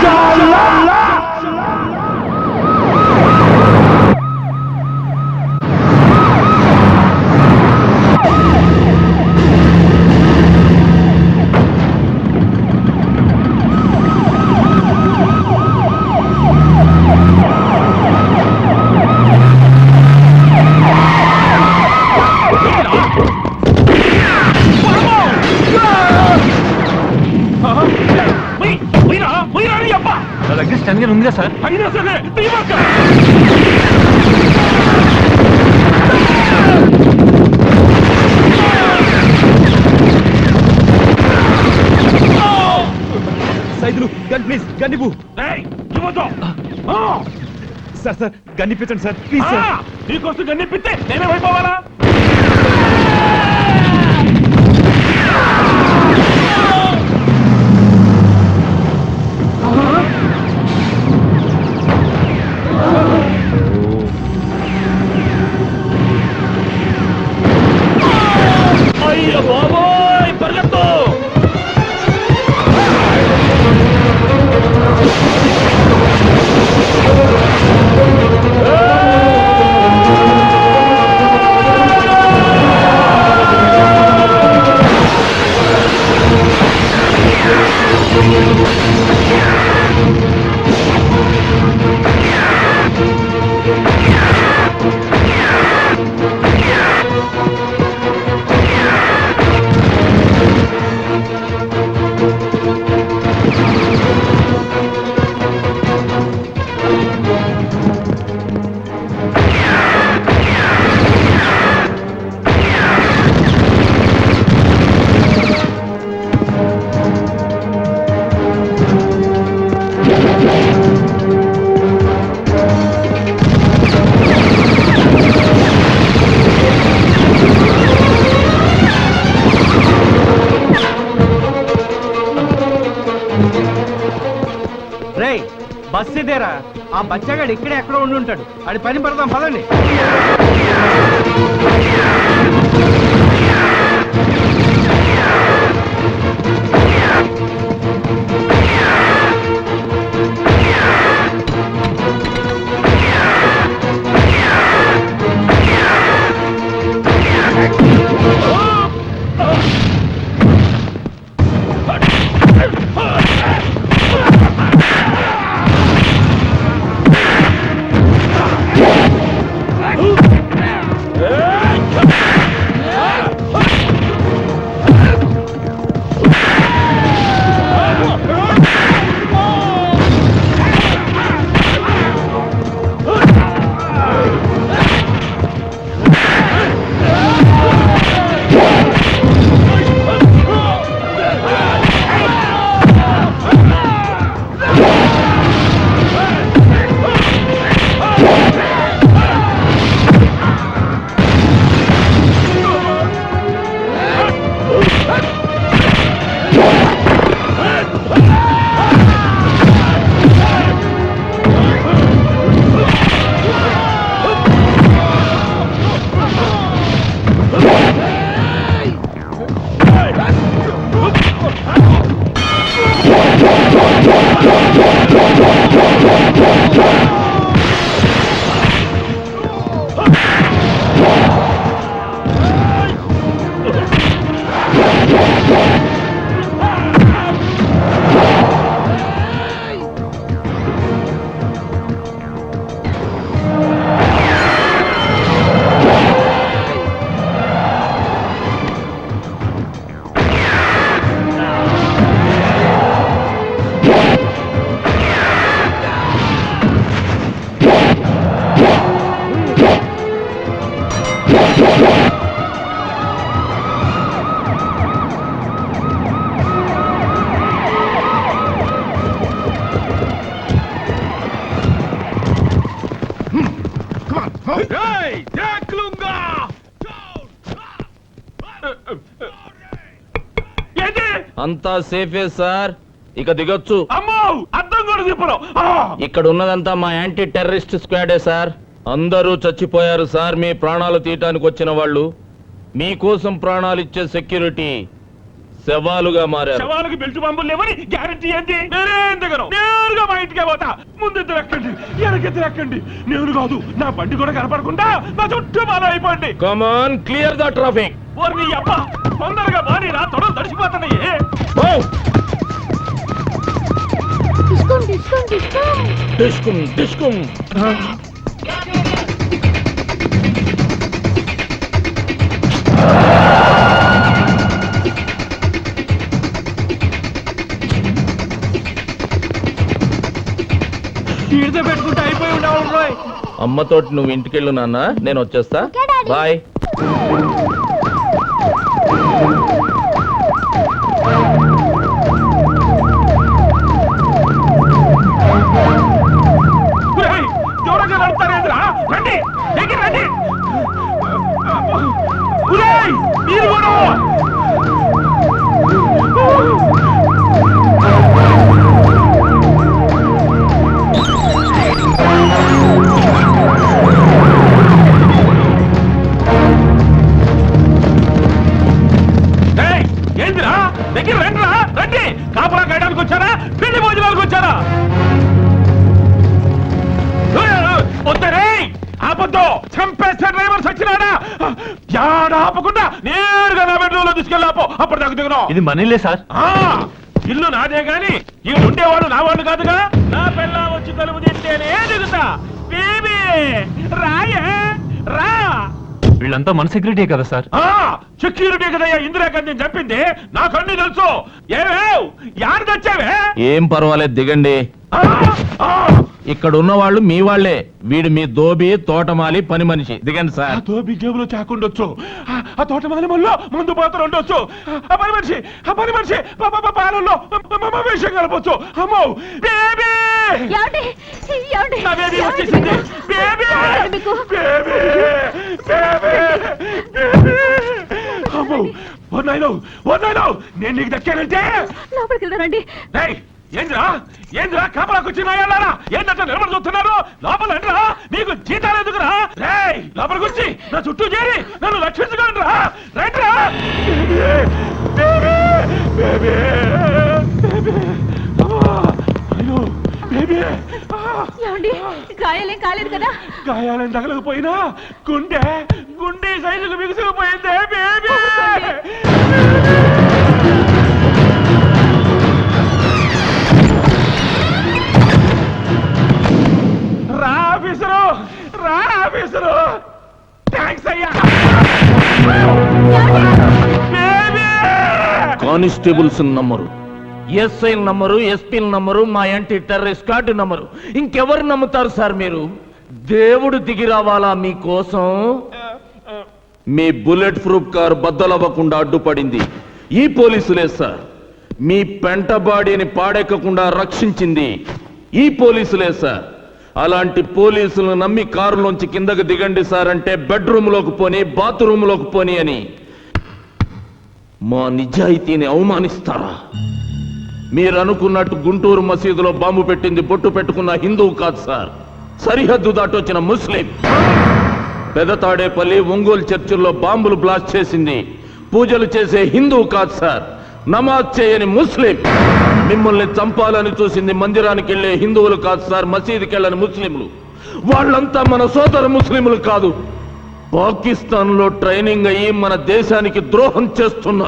ఉందిగా సార్. అయినా సరే తీయబాక. సైదులు గన్ ప్లీజ్ గన్నిపు. ఇవ్వదు. సార్ సార్ గన్నిపించండి సార్ ప్లీజ్ సార్. నీకోసం గన్నిపిస్తే నేనేమైపోవాలా? అయ్య బాబోయ్ పరిగెత్తు. రేయ్ బస్ ఇదేరా, ఆ బచ్చగాడు ఇక్కడే ఎక్కడో ఉండి ఉంటాడు. అది పని పడదాం పదండి. అంతా సేఫే సార్, ఇక దిగొచ్చు. అమ్మో అర్థం కూడా చెప్పరు. ఇక్కడ ఉన్నదంతా మా యాంటీ టెర్రరిస్ట్ స్క్వాడే సార్. అందరూ చచ్చిపోయారు సార్. మీ ప్రాణాలు తీయటానికి వచ్చిన వాళ్ళు, మీకోసం ప్రాణాలు ఇచ్చే సెక్యూరిటీ శవాలుగా మారారు. శవాలకు బెల్ట్ బాంబులు లేవని గ్యారెంటీ ఏంటి? నేనేం దిగను, నేరుగా మా ఇంటికే పోతా. ముందెద్దరు ఎక్కండి, వెనకెద్దరు ఎక్కండి. నేను కాదు, నా బండి కూడా కనపడకుండా నా చుట్టూ బాగా అయిపోండి. Come on, clear the traffic. ఓర్ని అబ్బ, తొందరగా బాని నా తొడలు తడిసిపోతున్నాయి. డిస్కుం డిస్కుం. కూర్చోబెట్టుకుంటే అయిపోయి ఉండవు రోయ్. అమ్మతోటి నువ్వు ఇంటికెళ్ళు నాన్న, నేను వచ్చేస్తా. బాయ్. దూరంగా నడుపుతారేంద్రా? రండి, దగ్గర రండి. ఉరేయ్, మీరు కూడా ఏందిరా? దగ్గర రండిరా, రండి. కాపలా కాయడానికి వచ్చారా, పెళ్లి భోజనాలకు వచ్చారా? వద్దరే, ఆపద్దు. చంపేస్తే డ్రైవర్ సచ్చినాడా? యాడ ఆపకుండా నేరుగా నా బెడ్రూమ్ లో తీసుకెళ్ళి ఆపో. అప్పుడు నాకు దిగును. ఇది మనీలే సార్. ఇల్లు నాదే గాని ఇవి ఉండేవాడు నా వాళ్ళు కాదుగా. నా పిల్ల వచ్చి తలుపు తింటేనే దిగుతా. బేబీ రాయే రా. వీళ్ళంతా మన సెక్యూరిటీ కదా సార్? సెక్యూరిటీ కదయ్యా ఇందిరాగాంధీని చంపింది. నాకు అన్ని తెలుసు. ఏమేవ్ యారు తెచ్చావే? ఏం పర్వాలేదు, దిగండి. ఇక్కడ ఉన్న వాళ్ళు మీ వాళ్లే. వీడు మీ దోబి, తోటమాలి, పని మనిషి. దిగండి సార్. దోబి జేబులో చాకుండొచ్చు, ఆ తోటమాలి మళ్ళీ మందు పాత్ర ఉండొచ్చు, ఆ పని మనిషి పాలల్లో విషయం కలపొచ్చు. అమ్మో బేబీ, నా బేబీ వచ్చేసింది. బేబీ, అమ్మో వన్నాయిలో నేను నీకు దక్కానంటే లోపలికి వెళ్ళరండి. ఏంద్రా కాపలాకు వచ్చినాయారా? ఏంటంటే నిలబడి చూస్తున్నారు? లోపల రండిరా, మీకు జీతాలు ఎందుకురా? రేయ్, లోపలికి వచ్చి నా చుట్టూ చేరి నన్ను రక్షించుకోండి రా. రండిరా. గాయాలేం కాలేదు కదా? గాయాలేం తగలకపోయినా గుండె సైజుకు బిగుసుకుపోయిందే బేబీ. ఆఫీసరు థాంక్స్ అయ్యా. Constables number, SI number, SP number, మా యాంటీ టెర్రరిస్ట్ కార్డు నంబరు. ఇంకెవరు నమ్ముతారు సార్ మీరు? దేవుడు దిగి రావాలా మీకోసం? మీ బుల్లెట్ ప్రూఫ్ కారు బద్దలవ్వకుండా అడ్డుపడింది ఈ పోలీసులే సార్. మీ పెంట బాడీని పాడెక్కకుండా రక్షించింది ఈ పోలీసులే సార్. అలాంటి పోలీసులను నమ్మి కారులోంచి కిందకు దిగండి సార్ అంటే బెడ్రూమ్లోకి పోని, బాత్రూంలోకి పోని అని మా నిజాయితీని అవమానిస్తారా? మీరు అనుకున్నట్టు గుంటూరు మసీదులో బాంబు పెట్టింది బొట్టు పెట్టుకున్న హిందువు కాదు సార్, సరిహద్దు దాటొచ్చిన ముస్లిం. పెదతాడేపల్లి, ఒంగోలు చర్చిల్లో బాంబులు బ్లాస్ట్ చేసింది పూజలు చేసే హిందువు కాదు సార్, నమాజ్ చేయని ముస్లిం. మిమ్మల్ని చంపాలని చూసింది మందిరానికి వెళ్లే హిందువులు కాదు సార్, మసీదుకి వెళ్ళని ముస్లింలు. వాళ్ళంతా మన సోదర ముస్లింలు కాదు, పాకిస్తాన్ లో ట్రైనింగ్ అయ్యి మన దేశానికి ద్రోహం చేస్తున్న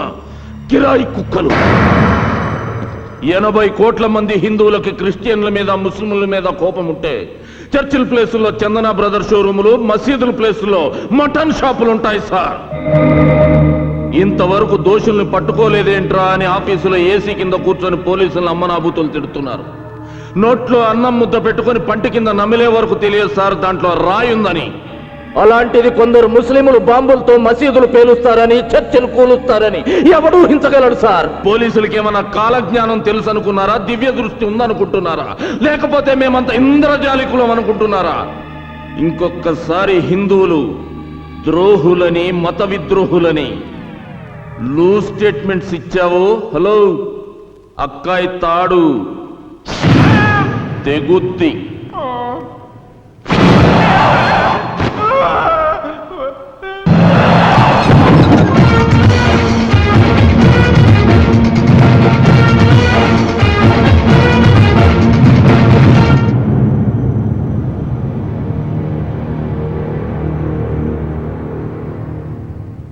కిరాయి కుక్కలు. 80 కోట్ల మంది హిందువులకి క్రిస్టియన్ల మీద, ముస్లింల మీద కోపం ఉంటే చర్చిల్ ప్లేసుల్లో చందన బ్రదర్ షోరూములు, మసీదుల ప్లేసుల్లో మటన్ షాపులు ఉంటాయి సార్. ఇంతవరకు దోషుల్ని పట్టుకోలేదేంట్రా అని ఆఫీసులో ఏసీ కింద కూర్చొని పోలీసులను అమ్మనాబూతులు తిడుతున్నారు. నోట్లో అన్నం ముద్ద పెట్టుకుని పంటి కింద నమిలే వరకు తెలియదు సార్ దాంట్లో రాయుందని. అలాంటిది కొందరు ముస్లింలు బాంబులతో మసీదులు పేలుస్తారని, చర్చలు కూలుస్తారని ఎవడూ హించగలడు సార్. పోలీసులకి ఏమన్నా కాలజ్ఞానం తెలుసు అనుకున్నారా? దివ్య దృష్టి ఉందనుకుంటున్నారా? లేకపోతే మేమంతా ఇంద్రజాలికులం అనుకుంటున్నారా? ఇంకొకసారి హిందువులు ద్రోహులని, మత విద్రోహులని లూజ్ స్టేట్మెంట్స్ ఇచ్చావు, హలో అక్కాయి తాడు తెగుద్ది.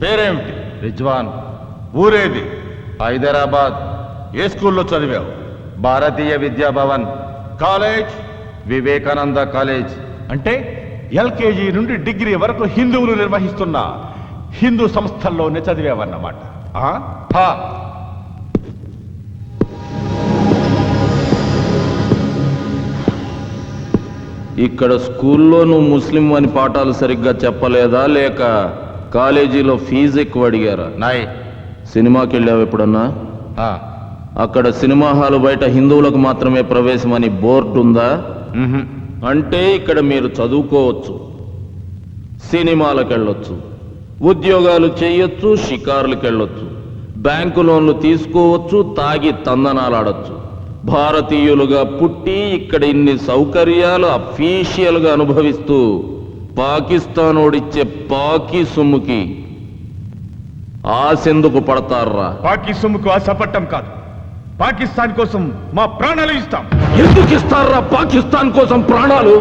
పేరేమిటి? రిజ్వాన్. ఊరేది? హైదరాబాద్. ఏ స్కూల్లో చదివావు? భారతీయ విద్యాభవన్. కాలేజ్? వివేకానంద కాలేజ్. అంటే ఎల్కేజీ నుండి డిగ్రీ వరకు హిందువులు నిర్వహిస్తున్న హిందూ సంస్థల్లోనే చదివావన్నమాట. ఇక్కడ స్కూల్లో నువ్వు ముస్లిం అని పాఠాలు సరిగ్గా చెప్పలేదా లేక కాలేజీలో ఫీజు ఎక్కువ అడిగారా? నాయ్ సినిమాకి వెళ్ళావు ఎప్పుడన్నా? అక్కడ సినిమా హాలు బయట హిందువులకు మాత్రమే ప్రవేశం అని బోర్డు ఉందా? అంటే ఇక్కడ మీరు చదువుకోవచ్చు, సినిమాలకు వెళ్ళొచ్చు, ఉద్యోగాలు చేయొచ్చు, షికారులకు వెళ్ళొచ్చు, బ్యాంకు లోన్లు తీసుకోవచ్చు, తాగి తందనాలాడొచ్చు. భారతీయులుగా పుట్టి ఇక్కడ ఇన్ని సౌకర్యాలు అఫీషియల్గా అనుభవిస్తూ పాకిస్తాన్ ఓడిచ్చే పాకీ సొమ్ముకి ఆశెందుకు పడతారా? పాకీ సొమ్ముకు ఆశపట్టం కాదు, పాకిస్తాన్ కోసం మా ప్రాణాలు ఇస్తాం. ఎందుకు ఇస్తారా పాకిస్తాన్ కోసం ప్రాణాలు?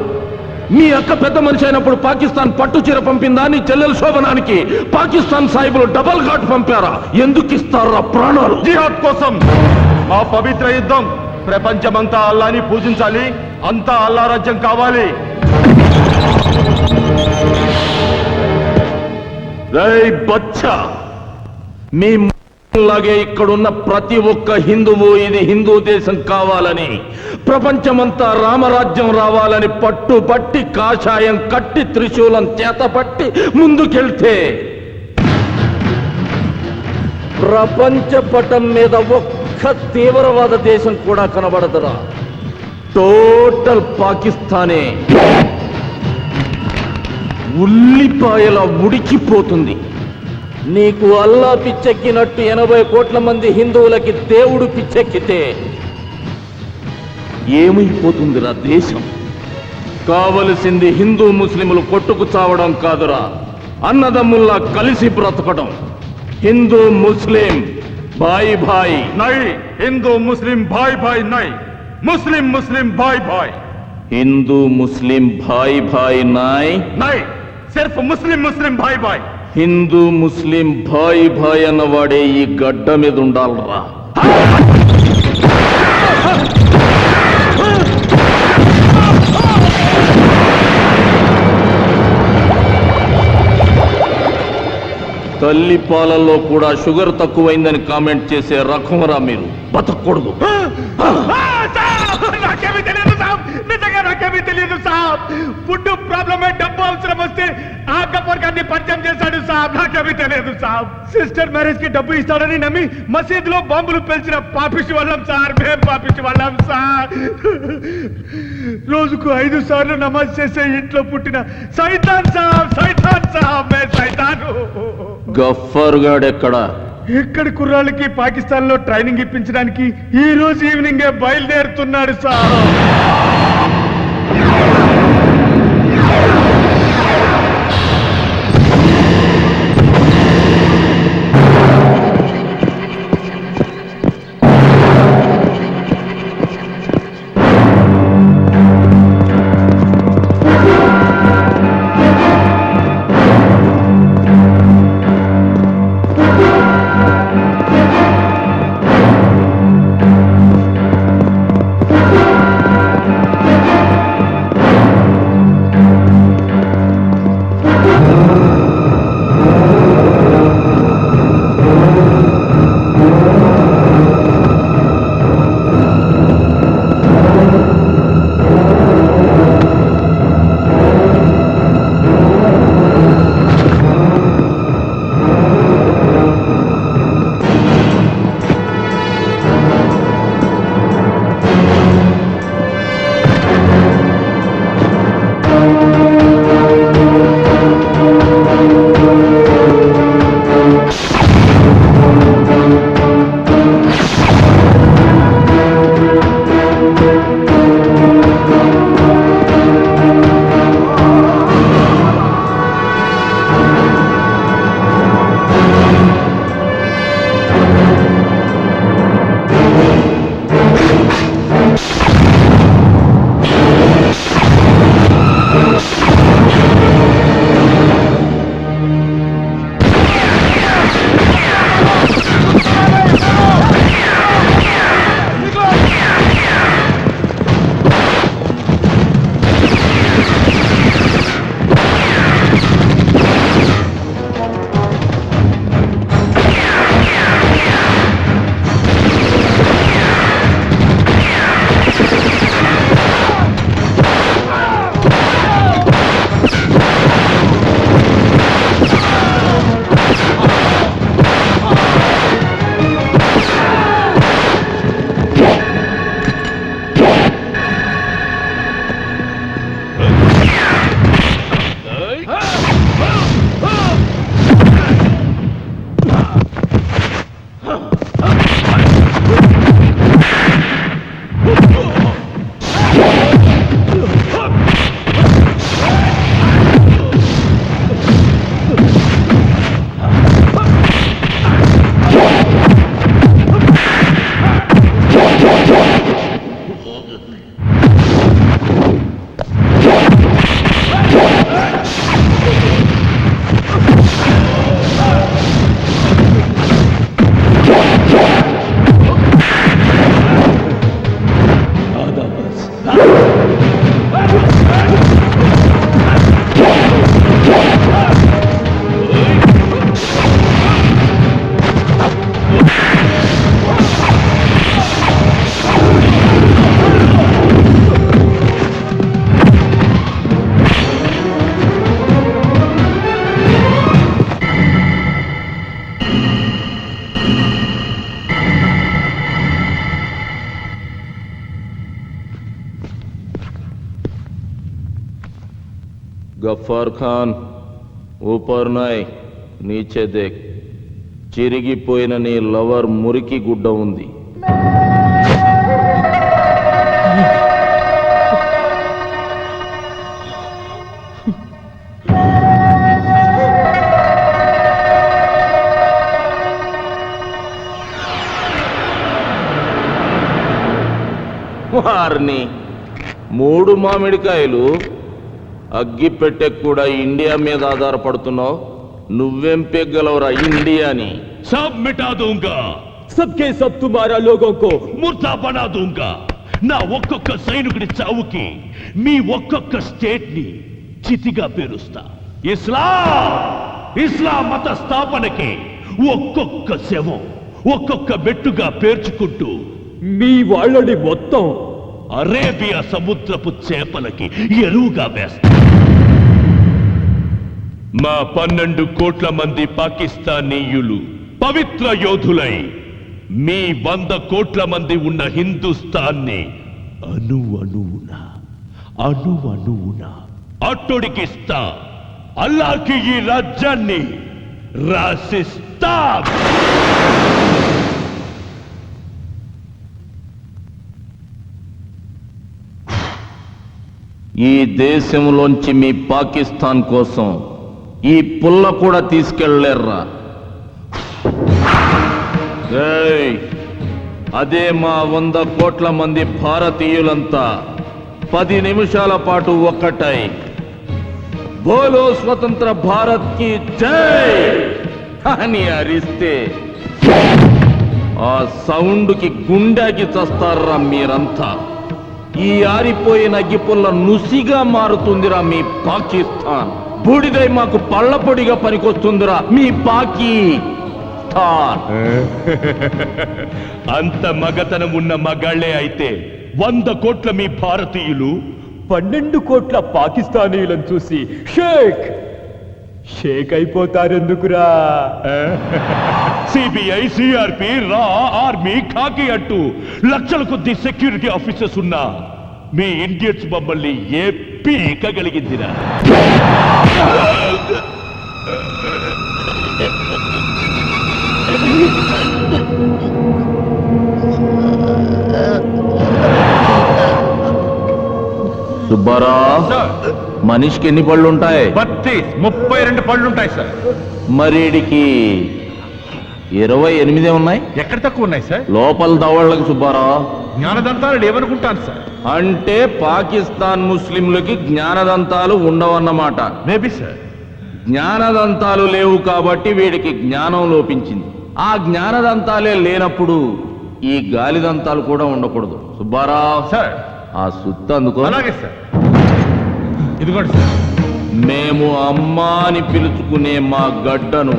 మీ అక్క పెద్ద మనిషి అయినప్పుడు పాకిస్తాన్ పట్టు చీర పంపిందా? నీ చెల్లెల శోభనానికి పాకిస్తాన్ సాహిబులు డబల్ ఘాట్ పంపారా? ఎందుకు ఇస్తారా ప్రాణాలు? జిహాద్ కోసం. మా పవిత్ర యుద్ధం ప్రపంచమంతా అల్లాని పూజించాలి, అంతా అల్లా రాజ్యం కావాలి. రేయ్ బచ్చా, మీ లాగే ఇక్కడున్న ప్రతి ఒక్క హిందువు ఇది హిందూ దేశం కావాలని, ప్రపంచమంతా రామరాజ్యం రావాలని పట్టుబట్టి కాషాయం కట్టి త్రిశూలం చేతపట్టి ముందుకెళ్తే ప్రపంచ పటం మీద ఒక్క తీవ్రవాద దేశం కూడా కనబడదురా. టోటల్ పాకిస్తానే ఉల్లిపాయల ఉడికిపోతుంది. నీకు అల్లా పిచ్చెక్కినట్టు 80 కోట్ల మంది హిందువులకి దేవుడు పిచ్చెక్కితే ఏమైపోతుందిరా దేశం? కావలసింది హిందూ ముస్లింలు కొట్టుకు చావడం కాదురా, అన్నదమ్ముల్లా కలిసి బ్రతకడం. హిందూ ముస్లిం భాయ్ భాయ్ నై, హిందూ ముస్లిం భాయ్ భాయ్ నై, ముస్లిం ముస్లిం భాయ్ భాయ్. హిందూ ముస్లిం భాయ్ భాయ్ నాయ్ నై, సిర్ఫ్ ముస్లిం ముస్లిం భాయ్ భాయ్. హిందూ ముస్లిం భాయ్ భాయ్ అన్నవాడే ఈ గడ్డ మీద ఉండాలరా. తల్లి పాలల్లో కూడా షుగర్ తక్కువైందని కామెంట్ చేసే రకమరా మీరు. బతకూడదు. నాకేమీ తెలియదు సాబ్, నిజంగా నాకేమీ తెలియదు సాబ్. ఫుడ్ ప్రాబ్లమే, డబ్బు అవసరం వస్తే ఆ గబ్బర్ గారిని పరిచయం చేశాడు సాబ్. నాకేమీ తెలియదు సాబ్. సిస్టర్ మ్యారేజ్ కి డబ్బు ఇస్తాడని నమ్మి మసీదులో బాంబులు పెంచిన పాపిష్టి వాళ్ళం సార్, మేం పాపిష్టి వాళ్ళం సార్. రోజుకు 5 సార్లు నమాజ్ చేసే ఇంట్లో పుట్టిన సైతాన్ సాబ్, సైతాన్ సాబ్, మే సైతాను. గఫ్ఫర్ గాడు ఎక్కడా? ఇక్కడ కుర్రాళ్ళకి పాకిస్తాన్ లో ట్రైనింగ్ ఇప్పించడానికి ఈ రోజు ఈవినింగ్ బయలుదేరుతున్నాడు సార్. గఫార్ ఖాన్ ఊపర్ నాయ్ నీచే దేక్. చిరిగిపోయిన నీ లవర్ మురికి గుడ్డ ఉంది. వారిని 3 మామిడికాయలు అగ్గి పెట్టే కూడా ఇండియా మీద ఆధారపడుతున్నావు. నువ్వేం పెగ్గలవరా ఇండియాని? सब मिटा दूंगा, सबके सब तुम्हारा लोगों को मुर्दा बना दूंगा. నా ఒక్కొక్క సైనికుడి చావుకి మీ ఒక్కొక్క స్టేట్ ని చితిగా పేరుస్తా. ఇస్లాం మత స్థాపనకి ఒక్కొక్క శవం ఒక్కొక్క మెట్టుగా పేర్చుకుంటూ మీ వాళ్ళని మొత్తం అరేబియా సముద్రపు చేపలకి ఎరువుగా వేస్తా. మా 12 కోట్ల మంది పాకిస్తానీయులు పవిత్ర యోధులై మీ 100 కోట్ల మంది ఉన్న హిందుస్థాన్ని అణువణువున అట్టొడికిస్తా. అల్లాకి ఈ రాజ్యాన్ని రాసిస్తా. ఈ దేశంలోంచి మీ పాకిస్తాన్ కోసం ఈ పుల్ల కూడా తీసుకెళ్లేర్రా. అదే మా 100 కోట్ల మంది భారతీయులంతా 10 నిమిషాల పాటు ఒక్కటై బోలో స్వతంత్ర భారత్ కి జై అని అరిస్తే ఆ సౌండ్కి గుండెకి చస్తారా మీరంతా. ఈ ఆరిపోయిన అగ్గిపుల్ల నుసిగా మారుతుందిరా మీ పాకిస్తాన్. బూడిదై మాకు పళ్ళపొడిగా పనికొస్తుందిరా మీ పాకిస్తాన్. అంత మగతనం ఉన్న మగాళ్లే అయితే 100 కోట్ల మీ భారతీయులు 12 కోట్ల పాకిస్తానీయులను చూసి షేక్ అయిపోతారెందుకురా? సిబిఐ, సిఆర్పి, రా, ఆర్మీ, ఖాకీ అంటూ లక్షల కొద్ది సెక్యూరిటీ ఆఫీసర్స్ ఉన్నా మీ ఇండియన్స్ మమ్మల్ని ఏ పీకగలిగిందిరా? సుబ్బారావు, మనిషికి ఎన్ని పళ్ళు ఉంటాయి? 32 పళ్ళు ఉంటాయి సార్. మరీడికి 28 ఉన్నాయి. ఎక్కడ తక్కువ ఉన్నాయి సార్? లోపల దవళ్ళకి సుబ్బారావు జ్ఞానదంతాలు లేవనుకుంటాను సార్. అంటే పాకిస్తాన్ ముస్లింలకి జ్ఞానదంతాలు ఉండవన్నమాట. Maybe sir. జ్ఞానదంతాలు లేవు కాబట్టి వీడికి జ్ఞానం లోపించింది. ఆ జ్ఞానదంతాలే లేనప్పుడు ఈ గాలిదంతాలు కూడా ఉండకూడదు. సుబ్బారావు సార్, ఆ సుత్తు అందుకో. అలాగే సార్. ఇదిగోండి సార్. మేము అమ్మా అని పిలుచుకునే మా గడ్డను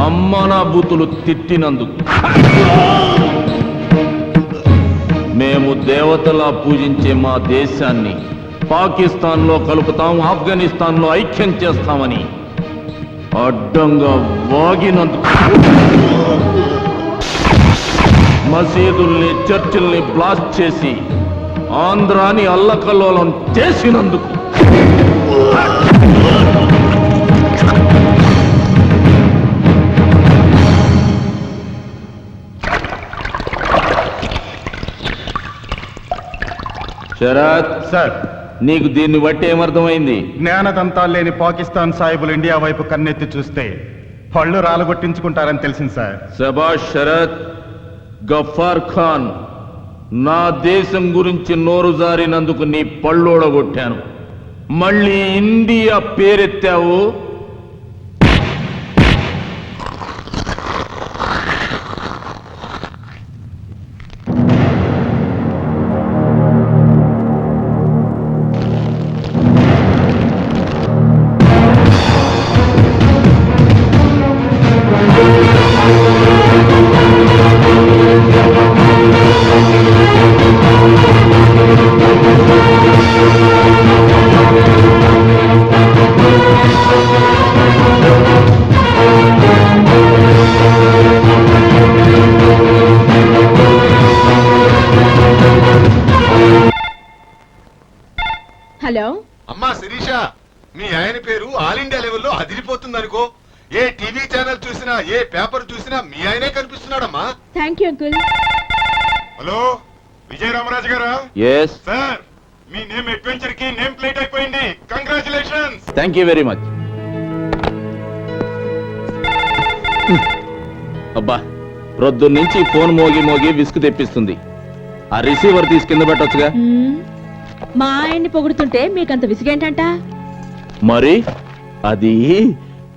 అమ్మనా బూతులు తిట్టినందుకు మేము దేవతలా పూజించే మా దేశాన్ని పాకిస్తాన్లో కలుపుతాం, ఆఫ్ఘనిస్తాన్లో ఐక్యం చేస్తామని అడ్డంగా వాగినందుకు, మసీదుల్ని చర్చిల్ని బ్లాస్ట్ చేసి ఆంధ్రాని అల్లకల్లోలం చేసినందుకు, శరత్ సార్, నీకు దీన్ని బట్టి ఏమర్థమైంది? జ్ఞానదంతాలు లేని పాకిస్తాన్ సాహిబులు ఇండియా వైపు కన్నెత్తి చూస్తే పళ్ళు రాలగొట్టించుకుంటారని తెలిసింది సార్. శబాష్ శరత్. గఫార్ ఖాన్, నా దేశం గురించి నోరు జారినందుకు నీ పళ్ళోడగొట్టాను. మళ్ళీ ఇండియా పేరెత్తావు, తెలిసిపోతుంది అనుకో. ఏ టీవీ ఛానల్ చూసినా, ఏ పేపర్ చూసినా మీ ఆయనే కనిపిస్తున్నాడమ్మా. Thank you uncle. Hello, Vijaya Ramaraju గారా? ఎస్ సార్, మీ నేమ్ అడ్వెంచర్ కి నేమ్ ప్లేట్ అయిపోయింది. Congratulations. Thank you very much. అబ్బా, ప్రొద్దున్నుంచి ఫోన్ మోగి మోగి విసుగు తెప్పిస్తుంది. ఆ రిసీవర్ తీసి కింద పెట్టొచ్చుగా. మా ఆయన్ని పొగుడుతుంటే మీకంత విసిగేంటంట? మరి అది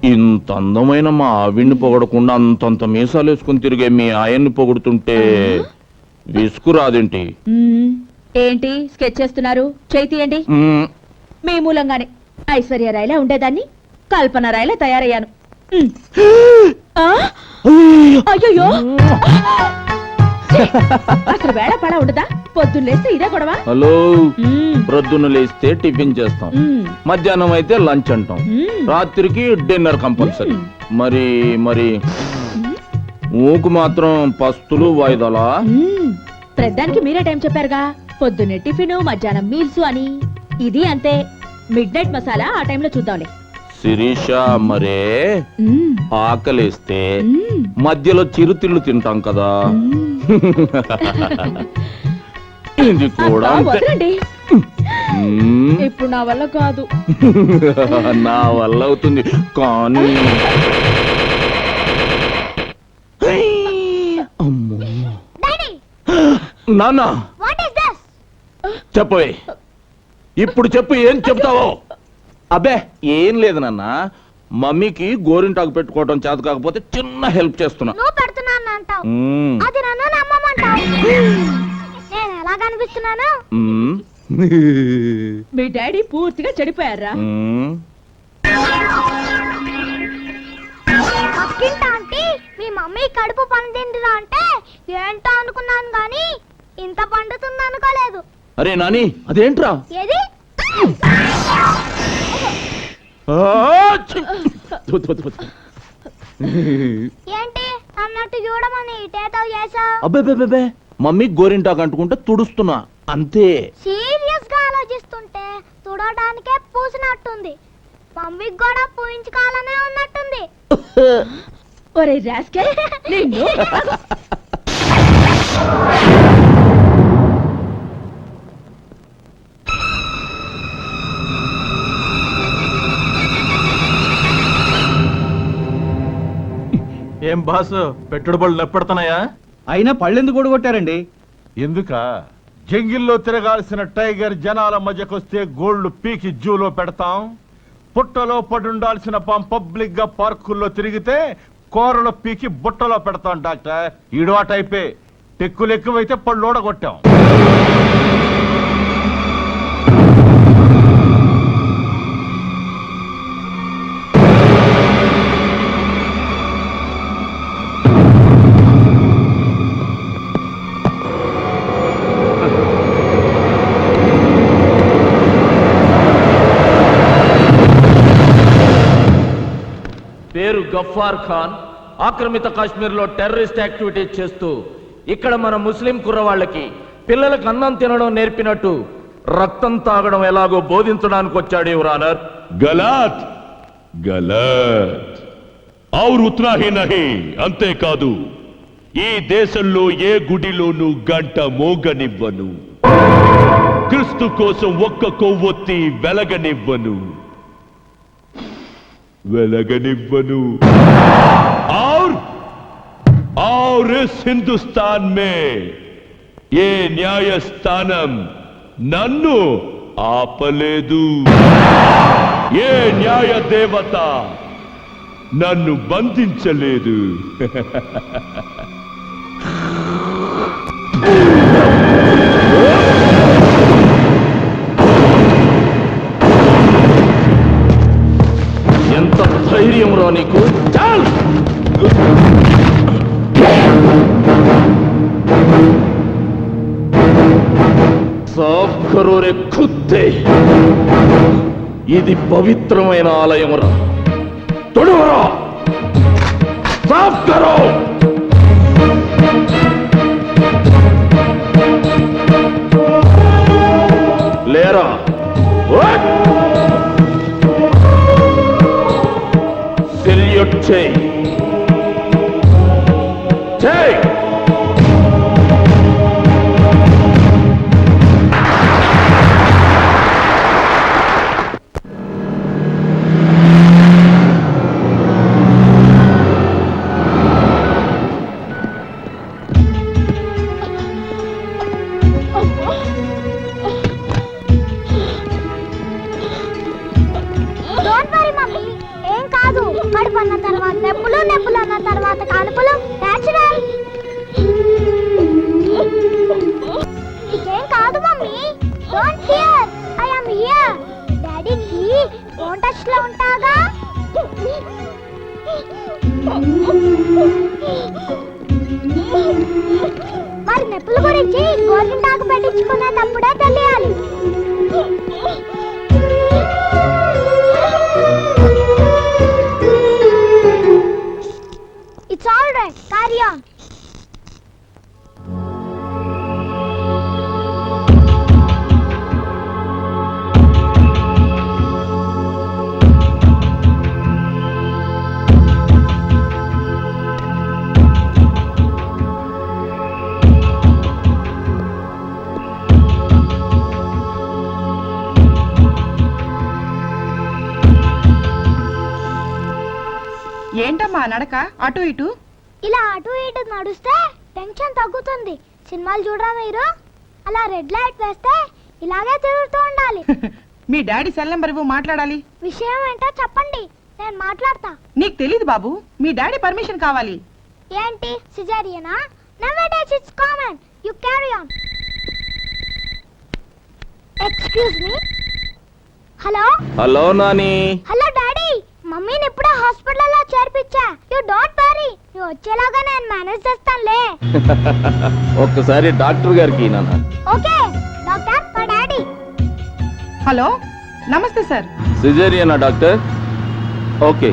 ఇంత అందమైన మా ఆవిడ్ని పొగడకుండా అంతంత మీసాలు వేసుకుని తిరిగే మీ ఆయన్ని పొగుడుతుంటే విసుగు రాదేంటి? ఏంటి స్కెచ్ చేస్తున్నారు? చేయి తీయండి. మీ మూలంగానే ఐశ్వర్య రాయలా ఉండేదాన్ని కల్పన రాయలా తయారయ్యాను. అయ్యో, అసలు వేళ పడ ఉండదా? పొద్దున్న లేస్తే ఇదే గొడవ. హలో, ప్రొద్దున లేస్తే టిఫిన్ చేస్తాం, మధ్యాహ్నం అయితే లంచ్ అంటాం, రాత్రికి డిన్నర్ కంపల్సరీ. మరి మరి ఊకు మాత్రం పస్తులు వాయిదాలా? ప్రధానికి మీరే టైం చెప్పారుగా, పొద్దున్నే టిఫిన్, మధ్యాహ్నం మీల్స్ అని. ఇది అంతే, మిడ్ నైట్ మసాలా ఆ టైంలో చూద్దాంలే. శిరీష, మరే ఆకలేస్తే మధ్యలో చిరుతిళ్ళు తింటాం కదా, ఇది కూడా వదలండి. ఇప్పుడు నా వల్ల కాదు. నా వల్ల అవుతుంది కానీ నాన్న చెప్పవే, ఇప్పుడు చెప్పు, ఏం చెప్తావో? అబ్బే ఏం లేదు నాన్న, మమ్మీకి గోరింటాకు పెట్టుకోవడం చేత కాకపోతే చిన్న హెల్ప్ చేస్తున్నా. మీ డాడీ పూర్తిగా చెడిపోయారా? మీ మమ్మీ కడుపు పండిందిరా అంటే ఏంటో అనుకున్నాను గాని ఇంత పండుతుంది అనుకోలేదు. అరే నాని, అదేంట్రా? ఏది? ఏంటి అన్నట్టు చూడమని ఇటేటో చేసా? అబ్బే, మమ్మీ గోరింటాకు అంటుకుంటే తుడుస్తున్నా అంతే. సీరియస్ గా ఆలోచిస్తుంటే తుడడానికే పూసినట్టుంది. మమ్మీకి కూడా పూయించుకోవాలనే ఉన్నట్టుంది. ఒరే రాస్కెల్, నిన్ను ఏం బాసు, పెట్టుబడులు నెప్పడుతున్నాయా? అయినా పళ్ళెందుకు కూడగొట్టారండి? ఎందుక? జంగిల్లో తిరగాల్సిన టైగర్ జనాల మధ్యకొస్తే గోళ్లు పీకి జూలో పెడతాం. పుట్టలో పడుండాల్సిన పబ్లిక్ గా పార్కుల్లో తిరిగితే కూరలో పీకి బుట్టలో పెడతాం డాక్టర్. ఈడు ఆ టైపే. టెక్కులు ఎక్కువైతే పళ్ళు ఓడగొట్టాం. పేరు గఫార్ ఖాన్. ఆక్రమిత కాశ్మీర్ లో టెర్రరిస్ట్ యాక్టివిటీస్ చేస్తూ ఇక్కడ మన ముస్లిం కుర్రవాళ్ళకి పిల్లలకు అన్నం తినడం నేర్పినట్టు రక్తం తాగడం ఎలాగో బోధించడానికి వచ్చాడు యువర్ ఆనర్. గలత్ గలత్ ఔర్ ఉత్నా హీ నహీ. అంతేకాదు, ఈ దేశంలో ఏ గుడిలోనూ గంట మోగనివ్వను, క్రీస్తు కోసం ఒక్క కొవ్వొత్తి వెలగనివ్వను. और इस हिंदुस्तान में ये न्यायस्थानम नन्नु ఆపలేదు. ఏ న్యాయ దేవత నన్ను బంధించలేదు. ఎంత ధైర్యం రా నీకు? చాల్! సాఫ్ కరో రే కుత్తే. ఇది పవిత్రమైన ఆలయం రా. తొడవరా, సాఫ్ కరో. లేరా. సెల్యూట్ చేయి. చేయి. నొప్పులు అన్న తర్వాత కానుపులు నేచురల్. ఇకేం కాదు mummy, don't fear, I am here. డాడీకి ఫోన్ టచ్ లో ఉంటాగా. మరి నొప్పుల గురించి గోరింటాకు పెట్టించుకునేటప్పుడే తెలియాలి. It's all right. Carry on. ఏంటమ్మా నడక అటు ఇటు? ఇలా అటు ఇటు నడుస్తే టెన్షన్ తగ్గుతుంది. సినిమాలు చూడరా మీరు? అలా రెడ్ లైట్ వేస్తే ఇలాగే తిరుగుతూ ఉండాలి. మీ డాడీ సెల్ నెంబర్ ఇవ్వు, మాట్లాడాలి. విషయం ఏంటో చెప్పండి, నేను మాట్లాడతా. నీకు తెలీదు బాబు, మీ డాడీ పర్మిషన్ కావాలి. ఏంటి సిజేరియనా? Nowadays it's common. You carry on. Excuse me. Hello hello Nani. Hello daddy, మమ్మీని ఇప్పుడే హాస్పిటల్లో చేర్పించా. యు డోంట్ వరీ, నువ్వు వచ్చేలాగా నేను మేనేజ్ చేస్తానులే. ఒక్కసారి డాక్టర్ గారికి నాన్న. ఓకే డాక్టర్, మా డాడీ. హలో నమస్తే సార్. సిజేరియనా డాక్టర్? ఓకే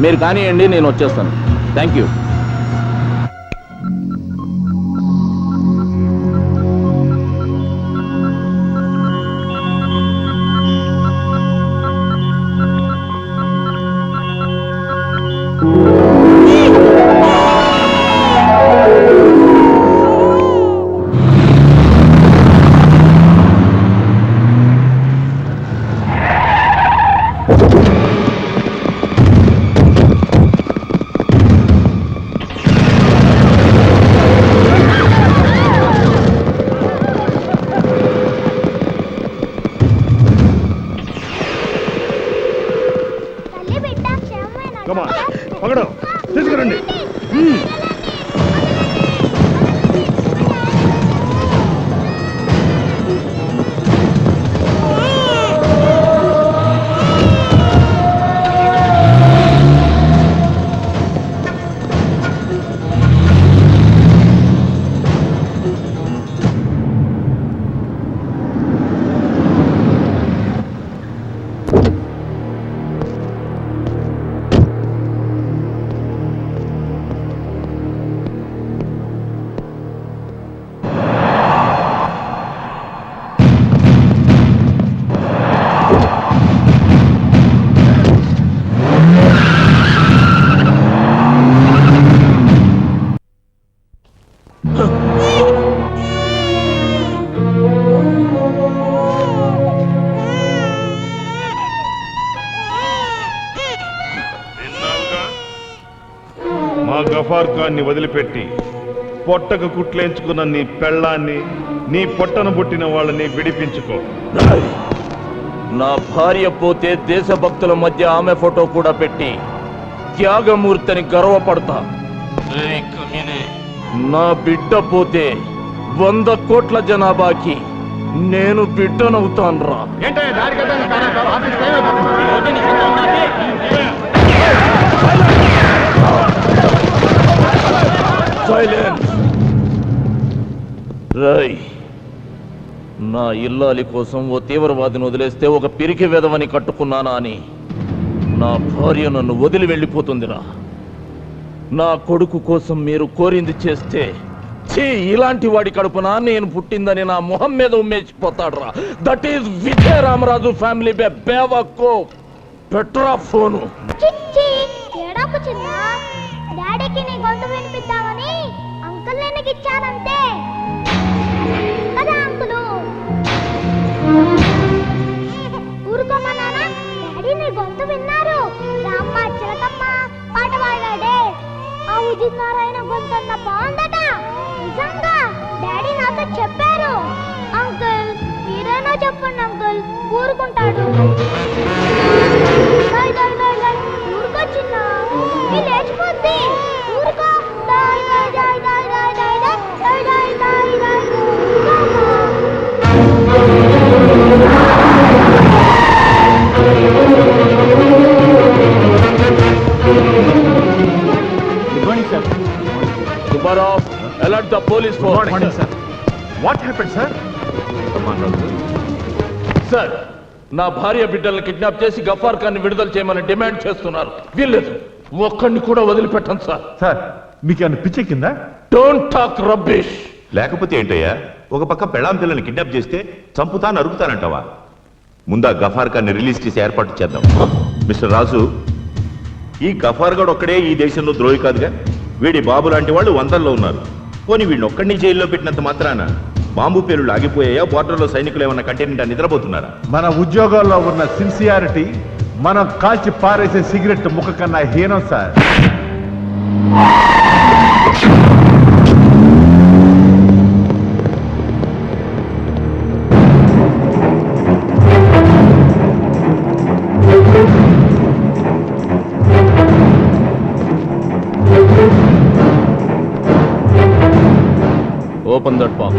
మీరు కానివ్వండి, నేను వచ్చేస్తాను. Thank you. పగడం తీసుకురండి. మా గఫార్ ఖాన్ ని వదిలిపెట్టి పొట్టకు కుట్లేంచుకున్న నీ పెళ్ళాన్ని, నీ పొట్టను పుట్టిన వాళ్ళని విడిపించుకో. నా భార్య పోతే దేశభక్తుల మధ్య ఆమె ఫోటో కూడా పెట్టి త్యాగమూర్తిని గర్వపడతా. నా బిడ్డ పోతే 100 కోట్ల జనాభాకి నేను బిడ్డనవుతాన్రా. సైలెన్స్. రై, నా ఇల్లాలి కోసం ఓ తీవ్రవాదిని వదిలేస్తే ఒక పిరికి వెధవని కట్టుకున్నానా అని నా భార్య నన్ను వదిలి వెళ్ళిపోతుందిరా. నా కొడుకు కోసం మీరు కోరింది చేస్తే ఇలాంటి వాడి కడుపున నేను పుట్టిందని నా మొహం మీద ఉమ్మేసిపోతాడురా. That is Vijaya Ramaraju family బేవకో పెట్రా ఫోను. చిచ్చి ఏడాపు చిన్న డాడీకి నీ గొంతు వినిపిద్దామని అంకుల్ నేను ఇచ్చానంతే కదా అంకులు. ఊరుకోమన్నానా? డాడీ నీ గొంతు విన్నారు. రామ్మ చిలకమ్మ పాట పాడాడే ఆ ఉదిత్ నారాయణ గొంతు అన్న బాగుందట. నిజంగా డాడీ నాతో చెప్పారు. అంకుల్ మీరేనా చెప్పండి అంకుల్, ఊరుకుంటాడు. ఊరుకో చిన్న, మీ లేచిపోద్ది. ఊరుకో. Good morning sir. Subbarao, alert the police force. Good morning, sir. What happened, sir? Sir, నా భార్య బిడ్డలను కిడ్నాప్ చేసి గఫార్ ఖాన్ విడుదల చేయమని డిమాండ్ చేస్తున్నారు. వీల్లేదు, ఒక్కడిని కూడా వదిలిపెట్టండి సార్. సార్, మీకేమైనా పిచ్చెక్కిందా? Don't talk rubbish. లేకపోతే ఏంటయ్యా, ఒక పక్క పెళ్ళాం పిల్లల్ని కిడ్నాప్ చేస్తే చంపుతా నరుకుతానంటావా? ముందా గఫార్ ఖాన్ని రిలీజ్ చేసి ఏర్పాటు చేద్దాం. మిస్టర్ రాజు, ఈ గఫార్ గడ్ ఒక్కడే ఈ దేశంలో ద్రోహి కాదుగా. వీడి బాబు లాంటి వాళ్ళు వందల్లో ఉన్నారు. పోనీ వీడిని ఒక్కడిని జైల్లో పెట్టినంత మాత్రాన బాంబు పేలుళ్ళు ఆగిపోయాయా? బోర్డర్లో సైనికులు ఏమన్నా కంటైనెంట్ నిద్రపోతున్నారా? మన ఉద్యోగాల్లో ఉన్న సిన్సియారిటీ మనం కాల్చి పారేసే సిగరెట్ ముక్క కన్నా హీనం sir. Open that box.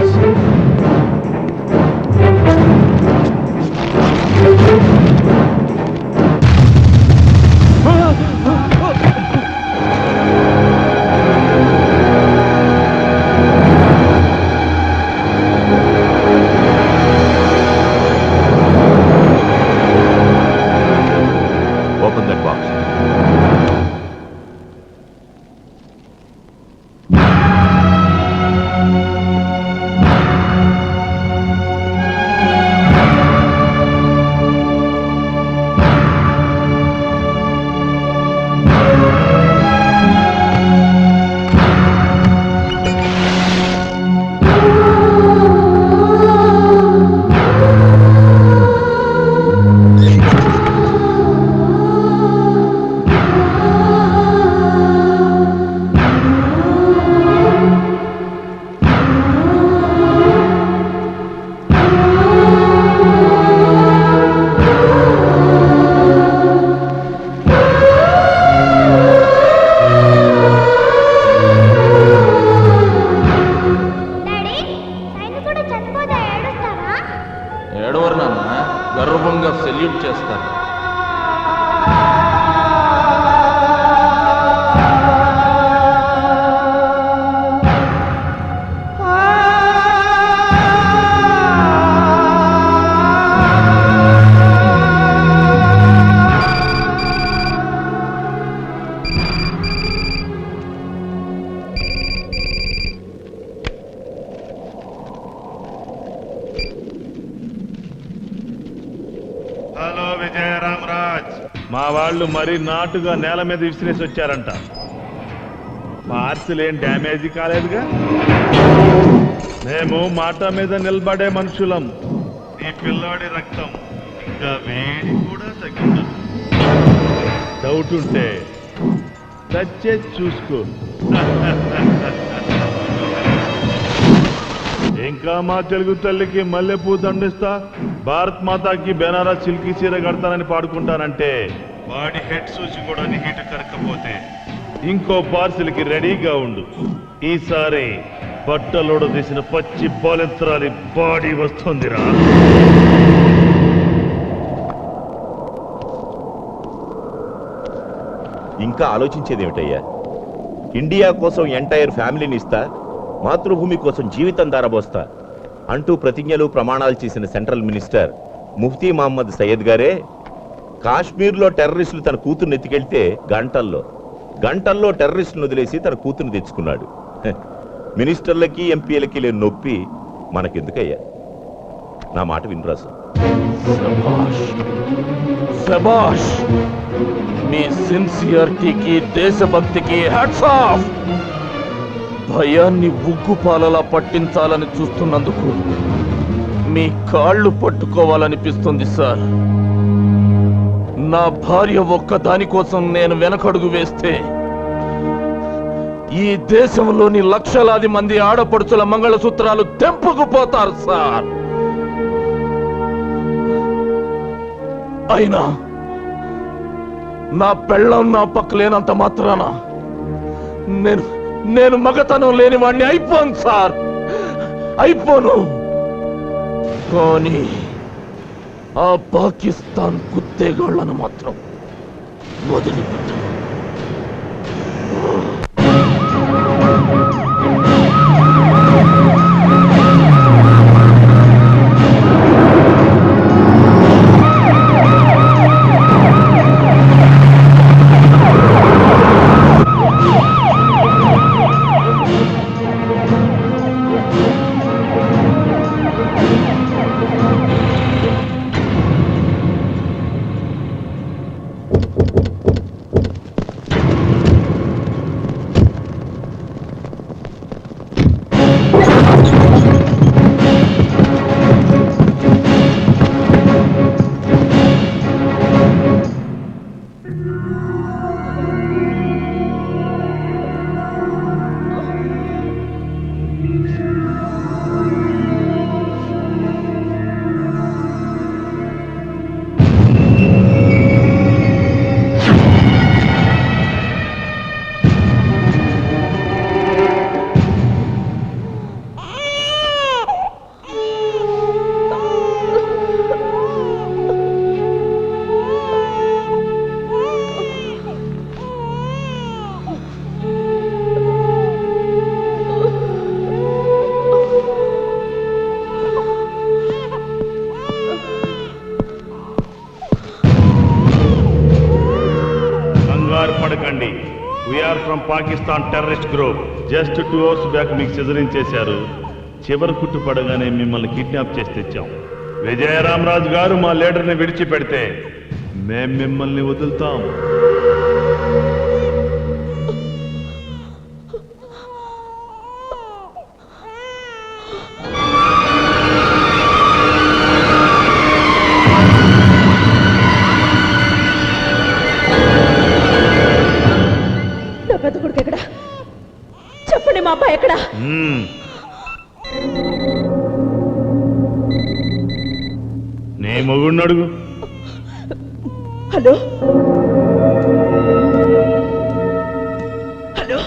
Open that box. ఏడవరు నాన్న, గర్వంగా సెల్యూట్ చేస్తారు. హలో విజయ రామరాజ్, మా వాళ్ళు మరీ నాటుగా నేల మీద విసిరేసి వచ్చారంట. పార్సిల్ ఏం డ్యామేజ్ కాలేదుగా? మేము మాట మీద నిలబడే మనుషులం. ఈ పిల్లాడి రక్తం ఇంకా వేడి కూడా తగ్గింది. డౌట్ ఉంటే టచ్ చేసి చూసుకో. ఇంకా మా తెలుగు తల్లికి మల్లెపూ దండిస్తా, భారత్ మాతాకి బెనారస్ సిల్కీ చీర కడతానని పాడుకుంటానంటే వాడి హెడ్ సూచి కూడా హీట్ కరకపోతే ఇంకో పార్సిల్కి రెడీగా ఉండు. ఈసారి బట్టలోడ తీసిన పచ్చి బాలెంత్రాలి బాడీ వస్తుందిరా. ఇంకా ఆలోచించేదేమిటయ్యా? ఇండియా కోసం ఎంటైర్ ఫ్యామిలీని ఇస్తా, మాతృభూమి కోసం జీవితం దారబోస్తా అంటూ ప్రతిజ్ఞలు ప్రమాణాలు చేసిన సెంట్రల్ మినిస్టర్ ముఫ్తీ మహమ్మద్ సయ్యద్ గారే కాశ్మీర్లో టెర్రరిస్టులు తన కూతుర్ని ఎత్తుకెళ్తే గంటల్లో టెర్రరిస్టులను వదిలేసి తన కూతుర్ని తెచ్చుకున్నాడు. మినిస్టర్లకి ఎంపీలకి లేని నొప్పి మనకెందుకయ్యా? నా మాట వినరాసు. శబాష్! మీ సిన్సియారిటీకి దేశభక్తికి హ్యాట్స్ ఆఫ్. భయాన్ని ఉగ్గుపాలలా పట్టించాలని చూస్తున్నందుకు మీ కాళ్ళు పట్టుకోవాలనిపిస్తుంది సార్. నా భార్య ఒక్కదాని కోసం నేను వెనకడుగు వేస్తే ఈ దేశంలోని లక్షలాది మంది ఆడపడుచుల మంగళసూత్రాలు తెంపుకుపోతారు సార్. అయినా నా పెళ్ళం నా పక్క లేనంత మాత్రాన నేను మగతనం లేని వాడిని అయిపోను సార్, అయిపోను. కానీ ఆ పాకిస్తాన్ కుత్తేగాళ్లను మాత్రం వదిలిపెట్టాను. పడకండి. We are from Pakistan terrorist group. Just 2 hours back మీకు సిజరింగ్ చేశారు. చివరి కుట్టు పడగానే మిమ్మల్ని కిడ్నాప్ చేసి తెచ్చాం. విజయరామరాజు గారు మా లీడర్ని విడిచిపెడితే మేం మిమ్మల్ని వదులుతాం. పెద్ద కొడుకు ఎక్కడ? చెప్పండి, మా అబ్బాయి ఎక్కడ? నీ మొగుడిని అడుగు. హలో హలో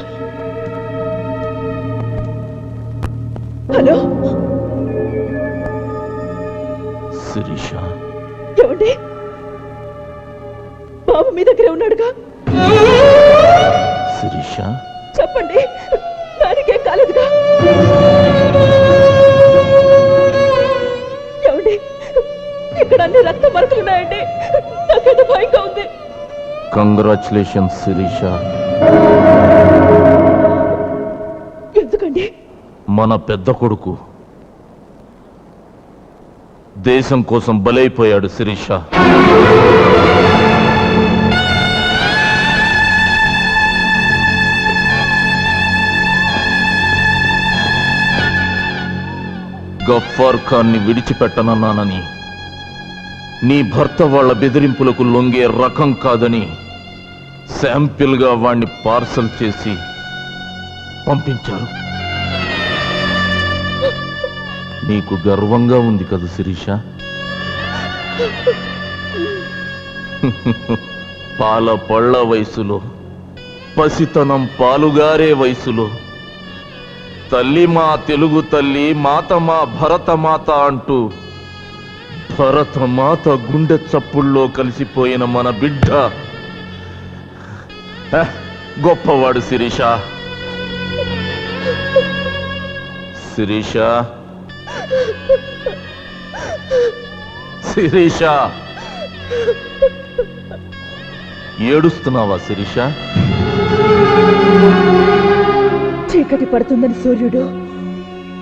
హలో శిరీష, ఏమండి? బాబు మీ దగ్గరే ఉన్నాడుగా? శిరీష, చెప్పండి, దానికేం కాలేదుగా? ఏమండి, ఇక్కడ అన్ని రక్త మరకలున్నాయండి. నాకేదో భయంగా ఉంది. కంగ్రాచులేషన్స్ శిరీష. ఎందుకండి? మన పెద్ద కొడుకు దేశం కోసం బలైపోయాడు శిరీష. గఫ్ఫార్ ఖాన్ని విడిచిపెట్టనన్నానని, నీ భర్త వాళ్ళ బెదిరింపులకు లొంగే రకం కాదని శాంపిల్గా వాణ్ణి పార్సల్ చేసి పంపించారు. నీకు గర్వంగా ఉంది కదా శిరీష? పాల పళ్ళ వయసులో, పసితనం పాలుగారే వయసులో తల్లి మా తెలుగు తల్లి, మాత మా భరతమాత అంటూ భరతమాత గుండె చప్పుల్లో కలిసిపోయిన మన బిడ్డ గొప్పవాడు శిరీష. శిరీష, శిరీష, ఏడుస్తున్నావా శిరీష? చీకటి పడుతుందని సూర్యుడు,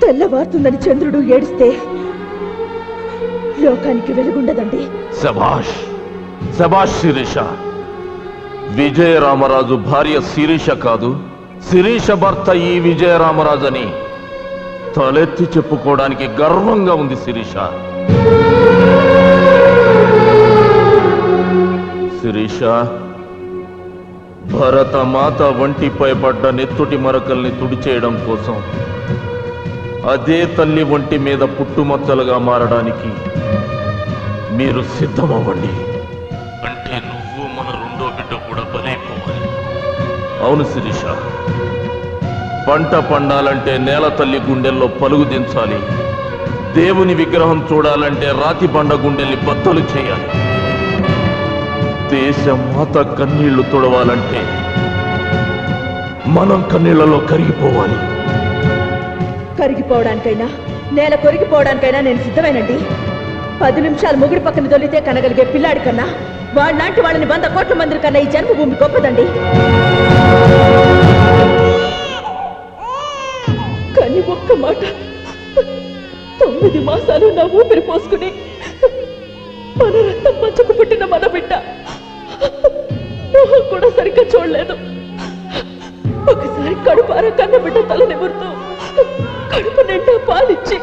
తెల్లవారుతుందని చంద్రుడు ఏడిస్తే లోకానికి వెలుగుండదండి. శభాష్, శభాష్ శిరీష. విజయరామరాజు భార్య శిరీష కాదు, శిరీష భర్త ఈ విజయరామరాజు అని తలెత్తి చెప్పుకోవడానికి గర్వంగా ఉంది శిరీష. శిరీష, భరతమాత ఒంటిపై పడ్డ నెత్తుటి మరకల్ని తుడిచేయడం కోసం అదే తల్లి ఒంటి మీద పుట్టుమచ్చలుగా మారడానికి మీరు సిద్ధమవ్వండి. అంటే నువ్వు మన రెండో బిడ్డ కూడా బలైపోవాలి. అవును శిరీష, పంట పండాలంటే నేల తల్లి గుండెల్లో పలుగు దించాలి. దేవుని విగ్రహం చూడాలంటే రాతి బండ గుండెల్ని బద్దలు చేయాలి. దేశమాత కన్నీళ్లు తుడవాలంటే మనం కన్నీళ్లలో కరిగిపోవాలి. కరిగిపోవడానికైనా నేల కొరిగిపోవడానికైనా నేను సిద్ధమేనండి. 10 నిమిషాలు ముగుడు పక్కన దొలితే కనగలిగే పిల్లాడి కన్నా వాళ్ళలాంటి వాళ్ళని 100 కోట్ల మంది కన్నా ఈ జన్మభూమి గొప్పదండి. కానీ ఒక్క మాట, 9 మాసాలు నా ఊపిరి పోసుకుని మన రక్తం పంచుకు పుట్టిన మన బిడ్డ మొహం కూడా సరిగ్గా చూడలేదు. ఒకసారి కడుపార కన్న బిడ్డ తల నిమురుతూ కడుపు నిండా పాలిచ్చి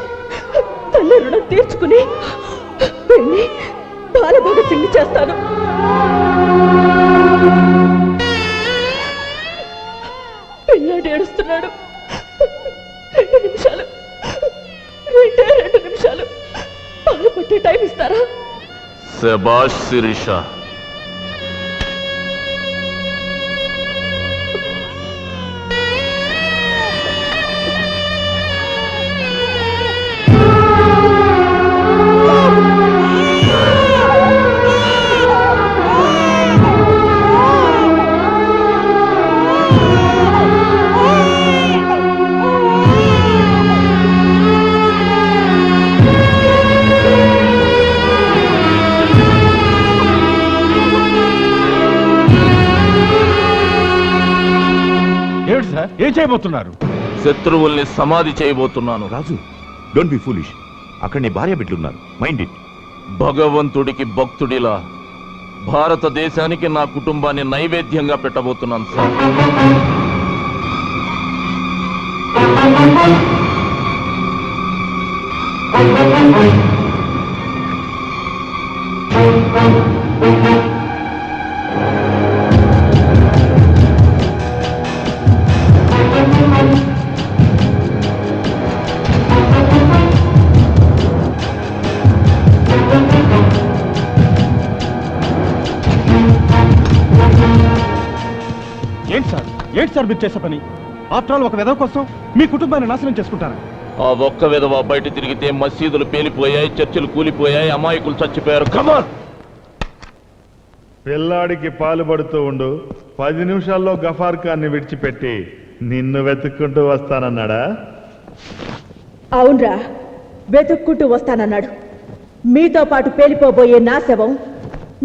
తల్లి రుణం తీర్చుకుని వెళ్ళి బాలభగత్ సింగ్ చేస్తాను. పిల్లాడు ఏడుస్తున్నాడు. 2 నిమిషాలు, 2 నిమిషాలు పాలు పట్టే టైం ఇస్తారా? శభాష్ శిరీష. ఏం చేయబోతున్నారు? శత్రువుల్ని సమాధి చేయబోతున్నాను. రాజు, డోంట్ బి ఫూలిష్. అక్కడ నీ భార్య బిడ్డలున్నారు, మైండ్ ఇట్. భగవంతుడికి భక్తుడిలా భారతదేశానికి నా కుటుంబాన్ని నైవేద్యంగా పెట్టబోతున్నాను సార్. ఏంటి సార్ మీరు చేసే పని? ఆఫ్టర్ ఆల్ ఒక విధవ కోసం మీ కుటుంబాన్ని నాశనం చేసుకుంటారా? ఆ ఒక్క విధవ బయట తిరిగితే మసీదులు పేలిపోయాయి, చర్చిలు కూలిపోయాయి, అమాయకులు చచ్చిపోయారు. కమాన్, పిల్లాడికి పాలు పడుతూ ఉండు. 10 నిమిషాల్లో గఫార్ ఖాన్ని విడిచిపెట్టి నిన్ను వెతుక్కుంటూ వస్తానన్నాడా? అవునరా, వెతుక్కుంటూ వస్తానన్నాడు. మీతో పాటు పేలిపోబోయే నా శవం,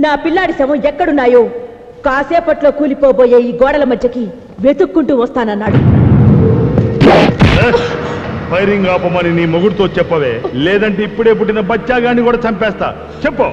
నా పిల్లాడి శవం ఎక్కడున్నాయో కాసేపట్లో కూలిపోబోయే ఈ గోడల మధ్యకి వెతుక్కుంటూ వస్తానన్నాడు. ఫైరింగ్ ఆపమని నీ మొగుడుతో చెప్పవే, లేదంటే ఇప్పుడే పుట్టిన బచ్చాగాన్ని కూడా చంపేస్తా. చెప్పు.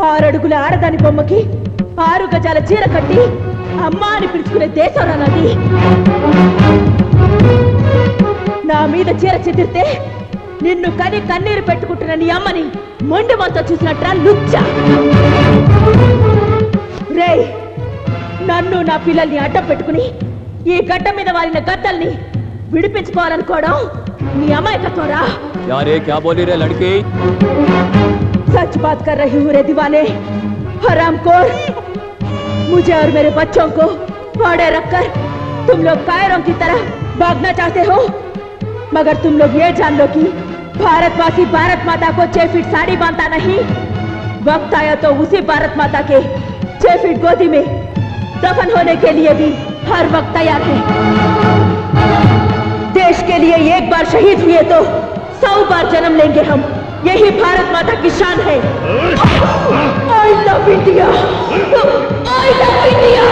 ఆరడుగుల ఆడదాని బొమ్మకి 6 గజాల చీర కట్టి అమ్మా అని పిలుచుకునే దేశం నాది. నా మీద చీర చెదిరితే నిన్ను కని కన్నీరు పెట్టుకుంటున్న నీ అమ్మని మొండి వంతో చూసినట్రా లుచ్చ. రే, నన్ను నా పిల్లల్ని అడ్డం పెట్టుకుని ఈ గడ్డ మీద వారిన గద్దల్ని విడిపించుకోవాలనుకోవడం నీ అమాయకత్వరా? यार ये क्या बोली रे लड़की? सच बात कर रही हूँ रे दीवाने. हरामखोर, मुझे और मेरे बच्चों को फाड़े रखकर तुम लोग कायरों की तरह भागना चाहते हो, मगर तुम लोग ये जान लो कि भारतवासी भारत माता को 6 फीट साड़ी बांधता नहीं। वक्त आया तो उसी भारत माता के 6 फीट गोदी में दफन होने के लिए भी हर वक्त तैयार है। देश के लिए एक बार शहीद हुए तो 100 बार जन्म लेंगे हम, यही भारत माता की शान है। I love India, I love India.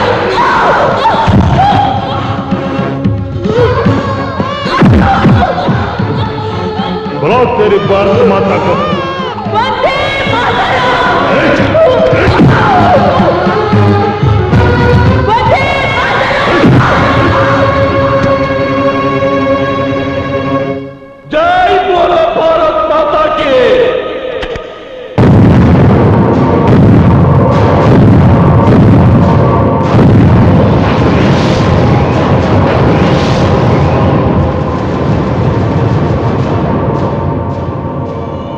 बुलाओ तेरी भारत माता को। वंदे मातरम। जय बोलो भारत माता की।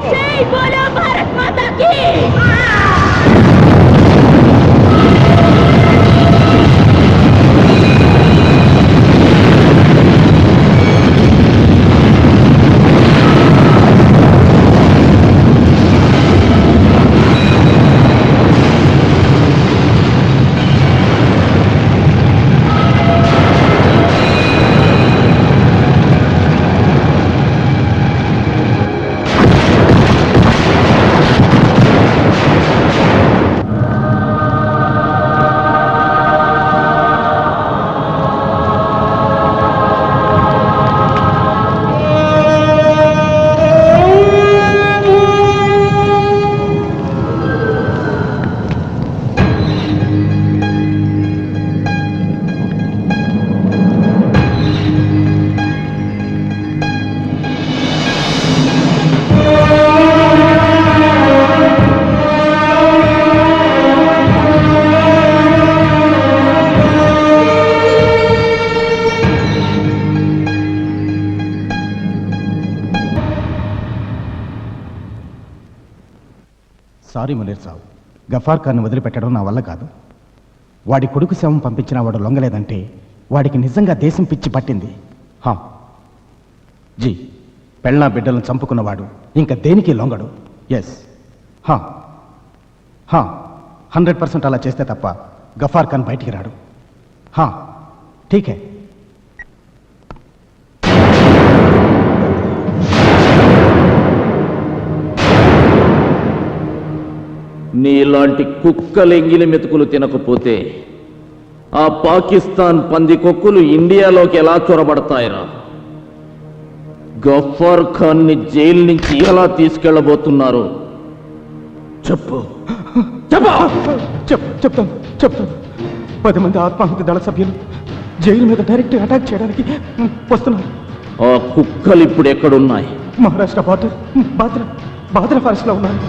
जय बोलो भारत माता की। సారీ మునీర్ సాబ్, గఫార్ ఖాన్ వదిలిపెట్టడం నా వల్ల కాదు. వాడి కొడుకు శవం పంపించిన వాడు లొంగలేదంటే వాడికి నిజంగా దేశం పిచ్చి పట్టింది. జీ, పెళ్ళా బిడ్డలను చంపుకున్నవాడు ఇంకా దేనికి లొంగడు. ఎస్, 100% అలా చేస్తే తప్ప గఫార్ ఖాన్ బయటికి రాడు. ఠీకే. నీలాంటి కుక్కలెంగిలి మెతుకులు తినకపోతే ఆ పాకిస్తాన్ పందికొక్కులు ఇండియాలోకి ఎలా చొరబడతాయిరా? గఫార్ ఖాన్ ని జైలు నుంచి ఎలా తీసుకెళ్లబోతున్నారు చెప్పు. చెప్తాను 10 మంది ఆత్మాహుతి దళ సభ్యులు జైలు మీద డైరెక్ట్ అటాక్ చేయడానికి వస్తున్నారు. ఆ కుక్కలు ఇప్పుడు ఎక్కడున్నాయి? మహారాష్ట్ర బాద్రా ఫారెస్ట్ లో ఉన్నారు.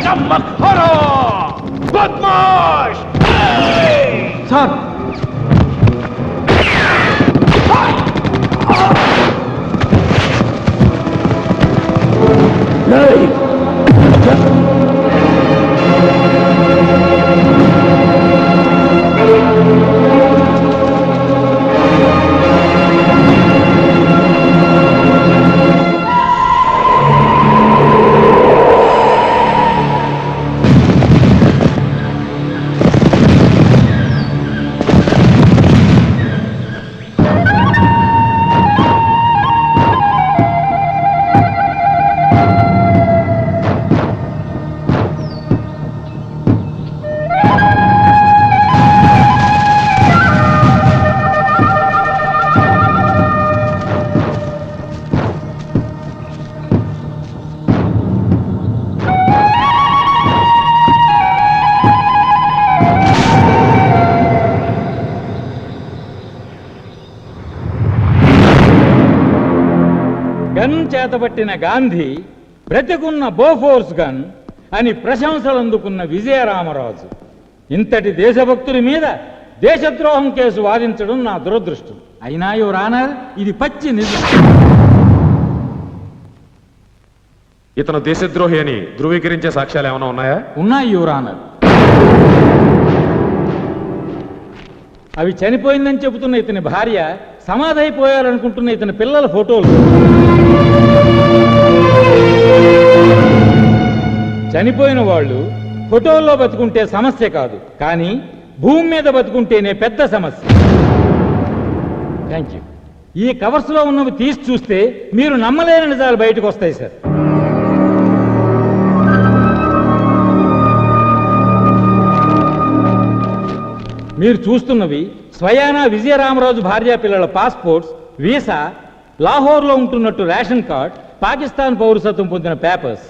नमकहरा बदमाश సార్ గన్ చేతబట్టిన గాంధీ బ్రతికున్న బోఫోర్స్ గన్ అని ప్రశంసలు అందుకున్న విజయరామరాజు ఇంతటి దేశభక్తుడి మీద దేశద్రోహం కేసు వాదించడం నా దురదృష్టం. అయినా యువర్ ఆనర్ ఇది పచ్చి నిజం. ఇతను దేశద్రోహి అని ధృవీకరించే సాక్ష్యాలు ఏమైనా ఉన్నాయా? ఉన్నాయి యువర్ ఆనర్. అవి చనిపోయిందని చెబుతున్న ఇతని భార్య, సమాధైపోయారనుకుంటున్న ఇతని పిల్లల ఫోటోలు. చనిపోయిన వాళ్ళు ఫోటోల్లో బతుకుంటే సమస్య కాదు, కానీ భూమి మీద బతుకుంటేనే పెద్ద సమస్య. Thank you. ఈ కవర్స్లో ఉన్నవి తీసి చూస్తే మీరు నమ్మలేని నిజాలు బయటకు వస్తాయి సార్. మీరు చూస్తున్నవి స్వయానా విజయరామరాజు భార్య పిల్లల పాస్పోర్ట్స్, వీసా, లాహోర్లో ఉంటున్నట్టు రేషన్ కార్డ్, పాకిస్తాన్ పౌరసత్వం పొందిన పేపర్స్.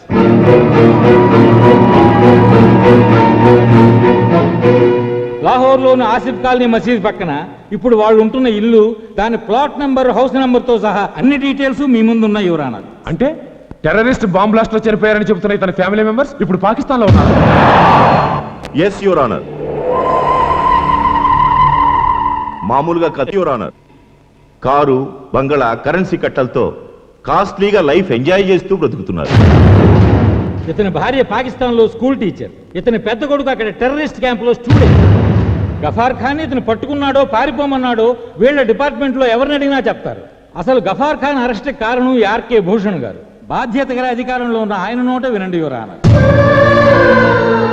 లాహోర్లోని ఆసిఫ్ కాలనీ మసీద్ పక్కన ఇప్పుడు వాళ్ళు ఉంటున్న ఇల్లు, దాని ప్లాట్ నంబర్, హౌస్ నంబర్తో సహా అన్ని డీటెయిల్స్ మీ ముందున్న యువర్ ఆనర్. అంటే టెర్రరిస్ట్ బాంబ్ బ్లాస్ట్ లో చనిపోయారని చెబుతున్న ఇతని ఫ్యామిలీ మెంబర్స్ ఇప్పుడు పాకిస్తాన్ లో ఉన్నారు. Yes your honour. మామూలుగా కథ యువర్ ఆనర్. కారు, బంగళా, కరెన్సీ కట్టలతో కాస్ట్లీగా లైఫ్ ఎంజాయ్ చేస్తూ బ్రతుకుతున్నారు. ఇతని భార్య పాకిస్తాన్లో స్కూల్ టీచర్, ఇతని పెద్ద కొడుకు అక్కడ టెర్రరిస్ట్ క్యాంపులో స్టూడెంట్. గఫార్ ఖాన్ ఇతను పట్టుకున్నాడో పారిపోమన్నాడో వీళ్ళ డిపార్ట్మెంట్లో ఎవరిని అడిగినా చెప్తారు. అసలు గఫార్ ఖాన్ అరెస్ట్ కారణం ఆర్కే భూషణ్ గారు. బాధ్యత గల అధికారంలో ఉన్న ఆయన నోట వినండి యువర్ ఆనర్.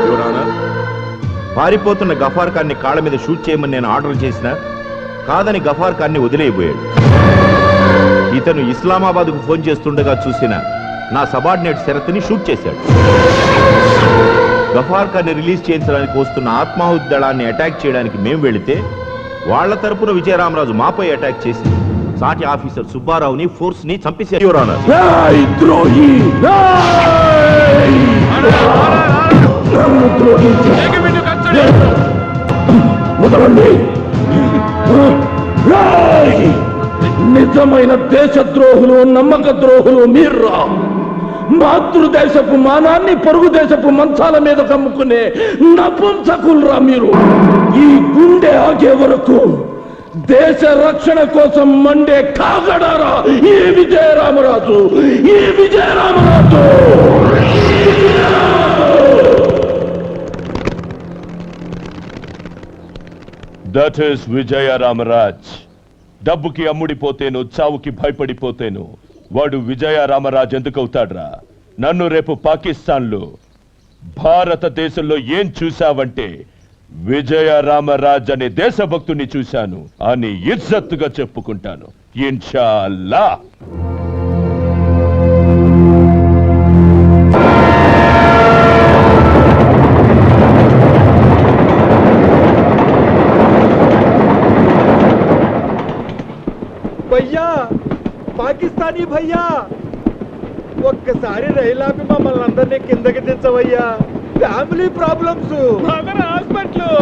యువర్ ఆనర్, పారిపోతున్న గఫార్ ఖాన్ ని కాళ్ళ మీద షూట్ చేయమని నేను ఆర్డర్ చేసినా కాదని గఫార్ ఖాన్ ని వదిలేయబోయాడు. ఇతను ఇస్లామాబాద్కు ఫోన్ చేస్తుండగా చూసిన నా సబార్డినేట్ శరత్ని షూట్ చేశాడు. గఫార్ ఖాన్ ని రిలీజ్ చేయించడానికి వస్తున్న ఆత్మాహుతి దళాన్ని అటాక్ చేయడానికి మేము వెళితే వాళ్ల తరపున విజయరామరాజు మాపై అటాక్ చేసి సాటి ఆఫీసర్ సుబ్బారావుని ఫోర్స్ ని చంపేశారు యువర్ ఆనర్. నిజమైన దేశద్రోహులు, నమ్మక ద్రోహులు మీర్రా. మాతృదేశపు మానాన్ని పొరుగు దేశపు మంచాల మీద కమ్ముకునే నపుంసకులరా మీరు. ఈ గుండె ఆగే వరకు దేశ రక్షణ కోసం మండే కాగడారా ఈ విజయరామరాజు, ఈ విజయరామరాజు. That is విజయరామరాజ్. డబ్బుకి అమ్ముడిపోతేను, చావుకి భయపడిపోతేను వాడు విజయరామరాజ్ ఎందుకవుతాడ్రా? నన్ను రేపు పాకిస్తాన్లో, భారతదేశంలో ఏం చూశావంటే విజయరామరాజ్ అనే దేశభక్తుని చూశాను అని ఇజ్జత్తుగా చెప్పుకుంటాను ఇన్షాల్లా. భయ్యా, పాకిస్తానీ భయ్యా, ఒక్కసారి రైలాపి మమ్మల్ని అందరినీ కిందకి దించవయ్యా. Family problems, hospital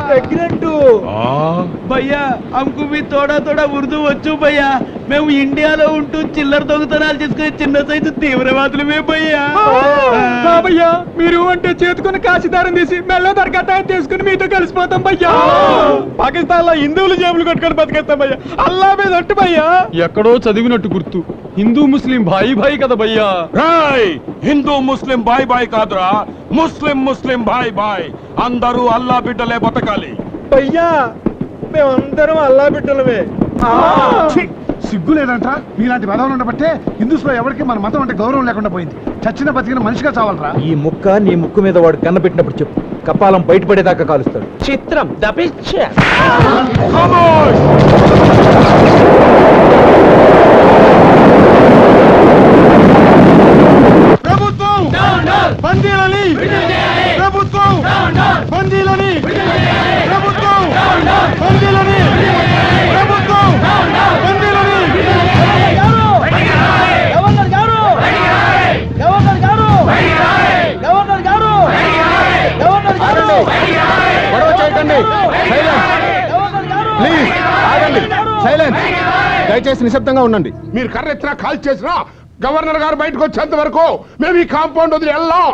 pregnant. భయ్యా, हमको भी थोड़ा थोड़ा उर्दू వచ్చు భయ్యా. మేము ఇండియాలో ఉంటూ చిల్లర దొంగతనాలు చేసుకునే చిన్న సైజు తీవ్రవాదులమే భయ్యా. భయ్యా మీరు అంటే చేతుకుని కాశీదారం తీసి మెల్ల దరగతాయం తీసుకుని మీతో కలిసిపోతాం భయ్యా. పాకిస్తాన్ లో హిందువులు జేబులు కొట్టుకొని బతికేస్తాం భయ్యా. అల్లా మీద ఒట్టు భయ్యా. ఎక్కడో చదివినట్టు గుర్తు, హిందూ ముస్లిం భాయి భాయి కదా భయ్యా. హిందూ ముస్లిం బాయ్ బాయ్ కాదురా, ముస్లిం ముస్లిం బాయ్ బాయ్. అందరూ అల్లా బిడ్డలే బతకాలి. భయ్యా మేమందరం అల్లా బిడ్డలమే. సిగ్గు లేదంట మీలాంటి బలవలు ఉండబట్టే హిందూస్ లో ఎవరికి మన మతం అంటే గౌరవం లేకుండా పోయింది. చచ్చిన బతికిన మనిషిగా చావాలరా. ఈ ముక్క నీ ముక్కు మీద వాడు కన్నబెట్టినప్పుడు చెప్పు, కపాలం బయటపడేదాకా కాలుస్తాడు. చిత్రం ద పిక్చర్. ప్రభుత్వం బందీలని, ప్రభుత్వం బందీలని, ప్రభుత్వం బందీలని, ప్రభుత్వం బందీలని. గవర్నర్ గారు, గవర్నర్ గారు, గవర్నర్ గారు, గవర్నర్ గారు, గొడవ చేయకండి. ప్లీజ్ ఆగండి. సైలెన్స్. దయచేసి నిశ్శబ్దంగా ఉండండి. మీరు కర్ర ఎత్తినా కాల్ చేసినా గవర్నర్ గారు బయటకు వచ్చేంత వరకు మేము ఈ కాంపౌండ్ వదిలి వెళ్ళాం.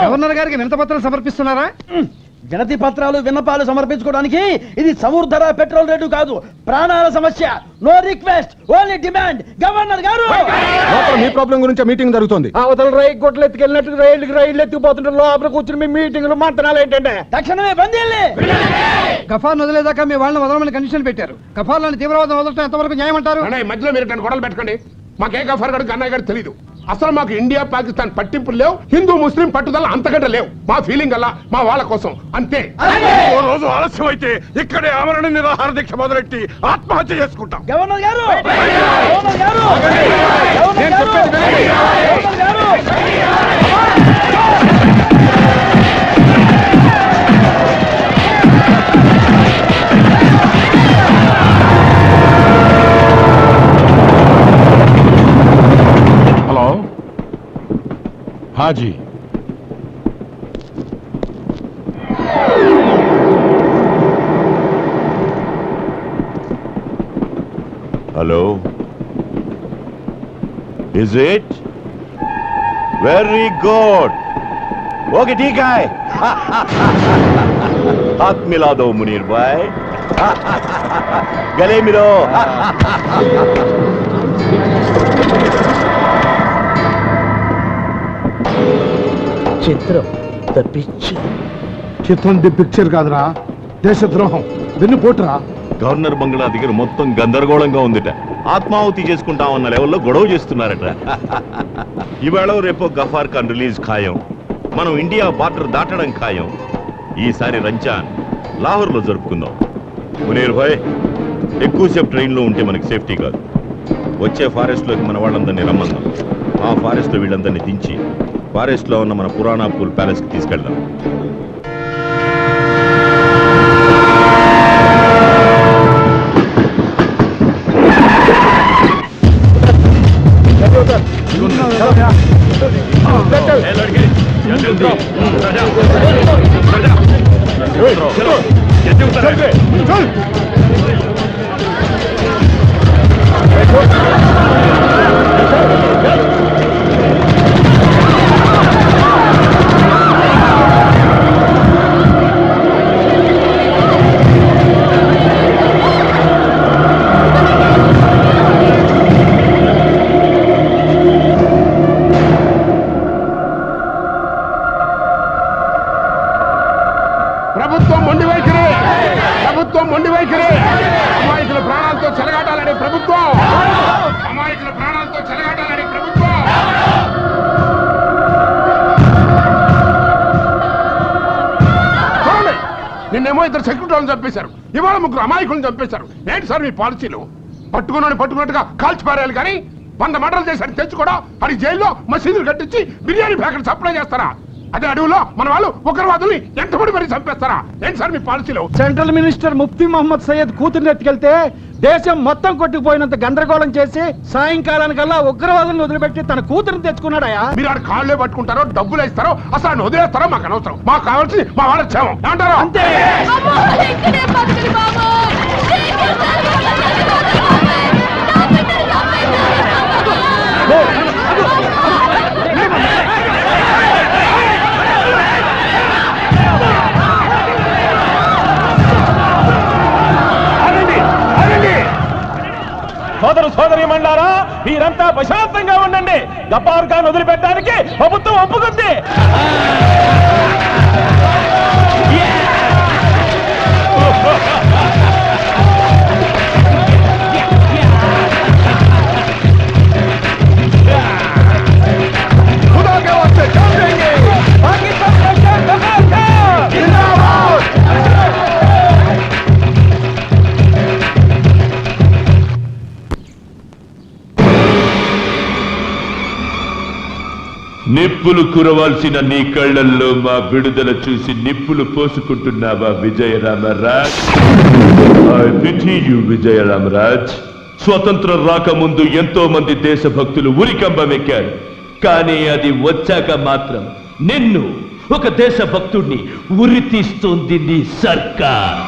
గవర్నర్ గారికి వినతిపత్రాలు సమర్పిస్తున్నారా? వినతి పత్రాలు విన్నపాలు సమర్పించుకోవడానికి ఇది సముద్ర పెట్రోల్ రేటు కాదు, ప్రాణాల సమస్య. No request, only demand. Governor గారు, మీ ప్రాబ్లం గురించి మీటింగ్ జరుగుతుంది. అవతల రైలు గొడ్లు ఎత్తుకెళ్ళినట్టు రైళ్లు ఎత్తుకుపోతుంటారు. లోపల కూర్చుని మీ మీటింగ్లు మంతనాలు ఏంటంటే తక్షణమే బందీల్ని. గఫార్ వదిలేదాకా మీ వాళ్ళని వదలమని కండిషన్ పెట్టారు. గఫార్లను తీవ్రవాదం వదలటం ఎంతవరకు న్యాయమంటారు? మధ్యలో మీరు గొడవలు పెట్టకండి. మాకే గఫార్ గడు అన్నయ్య గారు తెలీదు. అసలు మాకు ఇండియా పాకిస్తాన్ పట్టింపులు లేవు, హిందూ ముస్లిం పట్టుదల అంతకంటే లేవు. మా ఫీలింగ్ అలా మా వాళ్ళ కోసం అంతే. ఓ రోజు ఆలస్యం అయితే ఇక్కడే ఆమరణ నిరాహార దీక్ష మొదలెట్టి ఆత్మహత్య చేసుకుంటాం. గవర్నర్ గారు, గవర్నర్ గారు, గవర్నర్ గారు, hello Haji. Hello, is it very good? Okay ठीक है. हाथ मिला दो मुनीर भाई, गले मिलो. చిత్రం ద పిక్చర్. చిత్రం ది పిక్చర్ కాదురా, దేశద్రోహం, వెన్నుపోటురా. గవర్నర్ బంగ్లా దగ్గర మొత్తం గందరగోళంగా ఉందిట. ఆత్మాహుతి చేసుకుంటామన్న లెవెల్లో గొడవ చేస్తున్నారట. ఇవాళ రేపో గఫార్ ఖాన్ రిలీజ్ ఖాయం, మనం ఇండియా బార్డర్ దాటడం ఖాయం. ఈసారి రంజాన్ లాహోర్లో జరుపుకుందాం. మునీర్ భాయ్, ఎక్కువసేపు ట్రైన్లో ఉంటే మనకి సేఫ్టీ కాదు. వచ్చే ఫారెస్ట్లోకి మన వాళ్ళందరినీ రమ్మందాం. ఆ ఫారెస్ట్లో వీళ్ళందరినీ దించి ఫారెస్ట్లో ఉన్న మన పురాణా పూల్ ప్యాలెస్కి తీసుకెళ్దాం. ప్రభుత్వం మొండి వైఖరి, ప్రభుత్వం మొండి వైఖరి. అమాయకుల ప్రాణాలతో చెలగాటాలని ప్రభుత్వం, అమాయకుల ప్రాణాలతో చెలగాటాలని ప్రభుత్వం. చూడండి, నిన్నేమో ఇద్దరు సెక్యూరిటీ వాళ్ళని చంపేశారు, ఇవాళ ముగ్గురు అమాయకులను చంపేశారు. ఏంటి సార్ మీ పాలసీలు? పట్టుకున్నట్టుగా కాల్చి పారేయాలి కానీ 100 మర్డర్లు చేశారు తెచ్చుకోవడం, అది జైల్లో మసీదులు కట్టించి బిర్యానీ ప్యాకెట్ సప్లై చేస్తారా? అదే అడవులో మన వాళ్ళు ఉగ్రవాదుల్ని ఎంతమంది మరి చంపేస్తారా? ఏంటి సార్ మీ పాలసీలో? సెంట్రల్ మినిస్టర్ ముఫ్తీ మహమ్మద్ సయ్యద్ కూతుర్ని ఎత్తుకెళ్తే దేశం మొత్తం కొట్టుకుపోయినంత గందరగోళం చేసి సాయంకాలానికల్లా ఉగ్రవాదులను వదిలిపెట్టి తన కూతురుని తెచ్చుకున్నాడయా. మీరు ఆడ కాళ్ళే పట్టుకుంటారో, డబ్బులు ఇస్తారో, అసలు ఆయన వదిలేస్తారో మాకు అనవసరం. మాకు కావాల్సింది మా వాళ్ళ క్షేమం. ఏమంటారు? అంతే. అమ్మో, ఇక్కడే బతుకులు బాబు. సోదరి మండారా, మీరంతా ప్రశాంతంగా ఉండండి. గఫార్ ఖాన్ వదిలిపెట్టడానికి ప్రభుత్వం ఒప్పుకుంది. నిప్పులు కురవాల్సిన నీ కళ్ళల్లో మా విడుదల చూసి నిప్పులు పోసుకుంటున్నావా Vijayaramaraj? I pity you Vijayaramaraj. స్వతంత్రం రాకముందు ఎంతో మంది దేశభక్తులు ఉరికంబమెక్కారు. కానీ అది వచ్చాక మాత్రం నిన్ను, ఒక దేశభక్తుడిని, ఉరి తీస్తోంది నీ సర్కార్.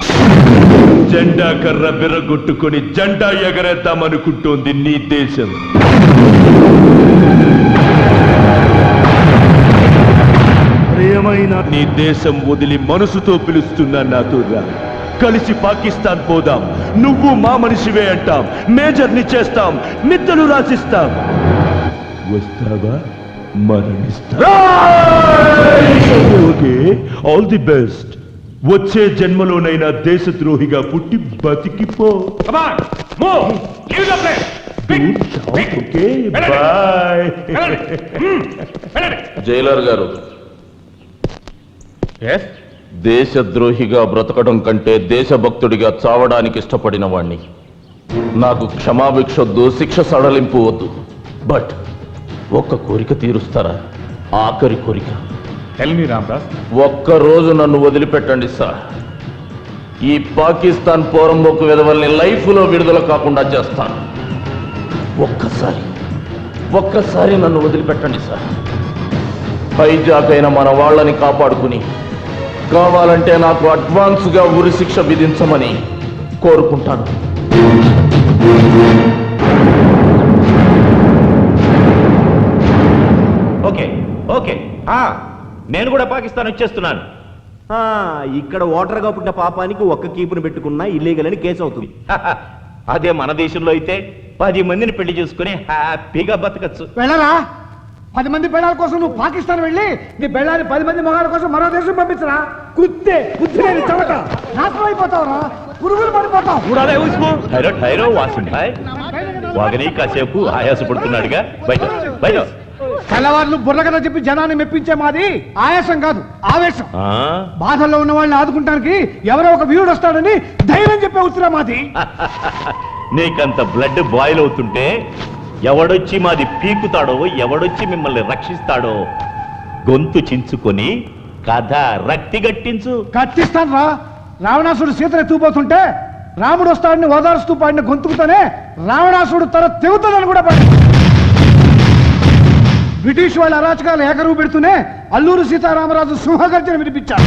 జెండా కర్ర బిర్రగొట్టుకొని జెండా ఎగరేద్దామనుకుంటోంది నీ దేశం. ప్రియమైన నీ దేశం వదిలి మనసుతో పిలుస్తున్నా నాతో రా. కలిసి పాకిస్తాన్ పోదాం. నువ్వు మా మనిషివే అంటాం, మేజర్ని చేస్తాం, మిద్దలు రాసిస్తాం. వస్తావా? మరణిస్తా. Okay, all the best. వచ్చే జన్మలోనైనా దేశద్రోహిగా పుట్టి బతికిపో. బాయ్. జైలర్ గారు, దేశద్రోహిగా బ్రతకడం కంటే దేశభక్తుడిగా చావడానికి ఇష్టపడిన వాణ్ణి. నాకు క్షమాభిక్షొద్దు, శిక్ష సడలింపు వద్దు. బట్ ఒక్క కోరిక తీరుస్తారా? ఆఖరి కోరిక. ఒక్కరోజు నన్ను వదిలిపెట్టండి సార్. ఈ పాకిస్తాన్ పోరంబోకు విధవల్ని లైఫ్లో విడుదల కాకుండా చేస్తాను. ఒక్కసారి నన్ను వదిలిపెట్టండి సార్. హైజాక్ అయిన మన వాళ్ళని కాపాడుకుని, కావాలంటే నాకు అడ్వాన్స్గా ఉరి శిక్ష విధించమని కోరుకుంటాను. ఓకే ఓకే, నేను కూడా పాకిస్తాన్ వచ్చేస్తున్నాను. ఇక్కడ ఓటర్గా పుట్టిన పాపానికి ఒక్క కీపును పెట్టుకున్నా ఇల్లీగల్ అని కేసు అవుతుంది. అదే మన దేశంలో అయితే 10 మందిని పెళ్లి చేసుకుని హ్యాపీగా బతకచ్చు. వెళ్ళరా? 10 మంది పెళ్ళాల కోసం నువ్వు పాకిస్తాన్ వెళ్ళి నీ పెళ్ళాన్ని 10 మంది మగాళ్ళ కోసం మరో దేశం పంపించరా? కుత్తే బుద్ధి లేని చవట, నాశనం అయిపోతావురా, పురుగులు పడిపోతావు. ఠైరో వాసిం భాయ్, వాగని కాసేపు ఆయాసపడుతున్నాడుగా, బయట బయట. తెల్లవారులు బుర్రకథ చెప్పి జనాన్ని మెప్పించే మాది ఆయాసం కాదు, ఆవేశం. బాధల్లో ఉన్న వాళ్ళని ఆదుకుంటానికి ఎవరో ఒక వీరుడు వస్తాడని ధైర్యం చెప్పే ఉత్తరా మాది. నీకంత బ్లడ్ బాయిల్ అవుతుంటే ఎవడొచ్చి మాది పీకుతాడో, ఎవడొచ్చి మిమ్మల్ని రక్షిస్తాడో గొంతు చించుకొని కథ రక్తి గట్టించు. కట్టిస్తాను రా. రావణాసుడు సీతను ఎత్తుకుపోతుంటే రాముడు వస్తాడని ఓదారుస్తూ పాడిన గొంతుకుతోనే రావణాసుడు తన తెగుతుందని కూడా పడి బ్రిటిష్ వాళ్ళ అరాచకాలు ఏకరువు పెడుతూనే అల్లూరు సీతారామరాజు సింహగర్జన వినిపించారు.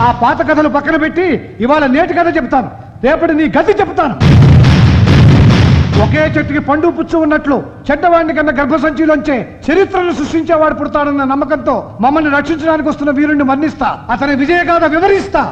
ఆ పాత కథలు పక్కన పెట్టి ఇవాళ నేటి కథ చెప్తాను, రేపటి నీ గతి చెప్తాను. ఒకే చెట్టుకి పండు పుచ్చు ఉన్నట్లు చెడ్డవాడిని కన్నా గర్భసంచిలోంచే చరిత్రను సృష్టించేవాడు పుడతాడన్న నమ్మకంతో మమ్మల్ని రక్షించడానికి వస్తున్న వీరుణ్ణి మరణిస్తా, అతని విజయగాథ వివరిస్తా.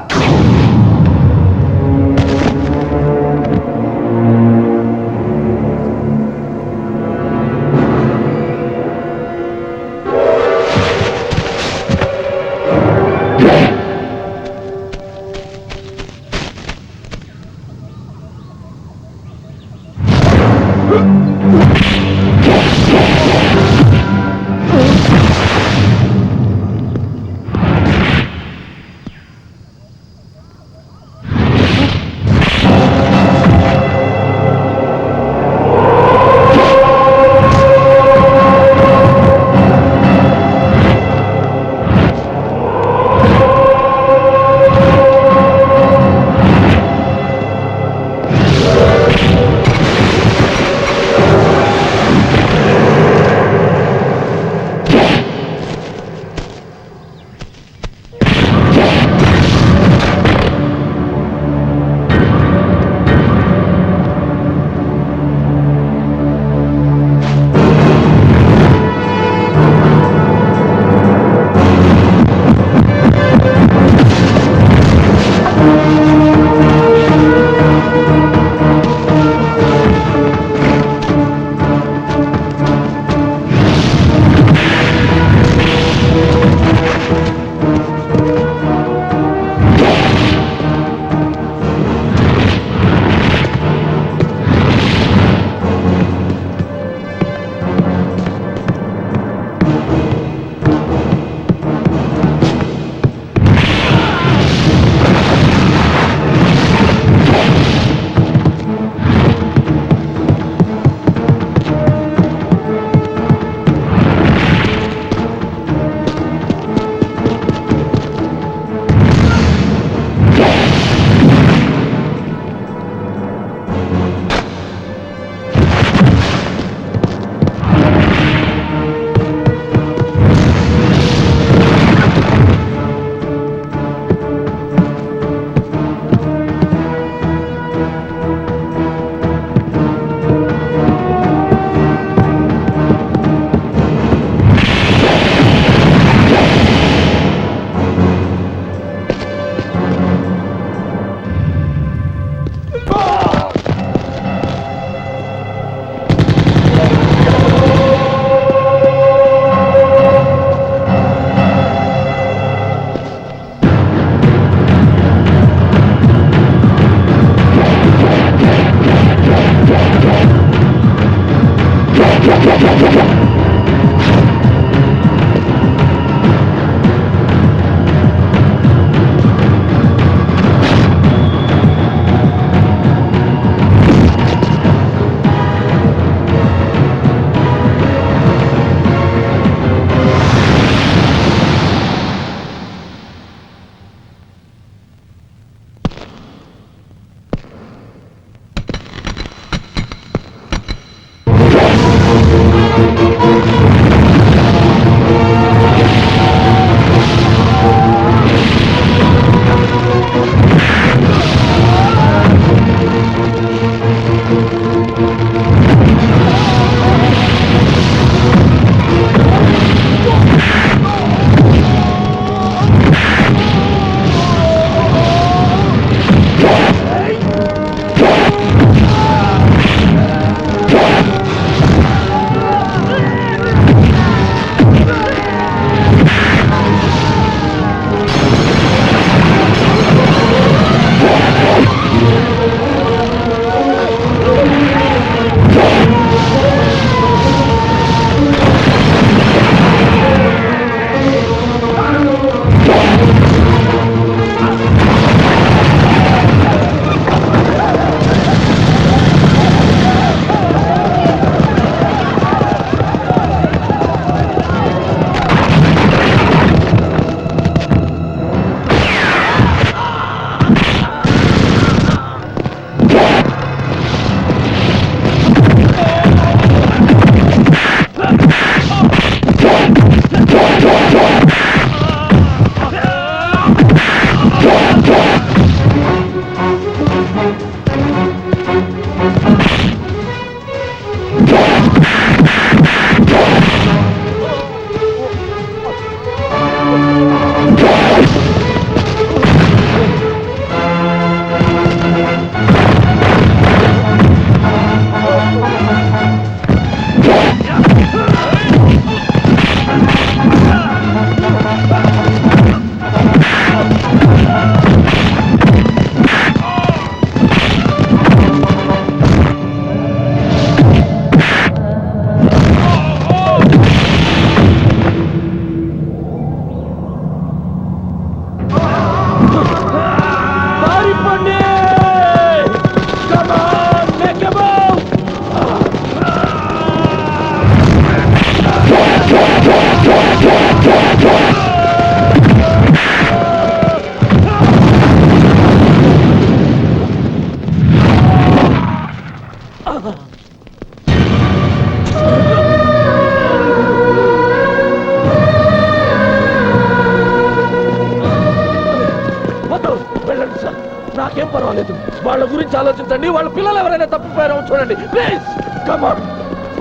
నాకేం పర్వాలేదు. వాళ్ళ గురించి ఆలోచించండి. వాళ్ళ పిల్లలు ఎవరైనా తప్పిపోయారో చూడండి ప్లీజ్. కమాన్,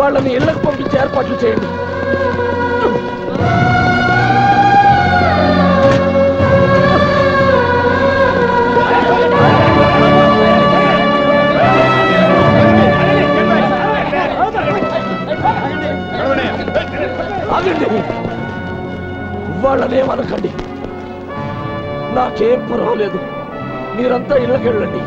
వాళ్ళని ఇళ్ళకు పంపించే ఏర్పాట్లు చేయండి. ఆగండి, వాళ్ళనేమనకండి. నాకేం పర్వాలేదు. మీరంతా ఇళ్ళకెళ్ళండి.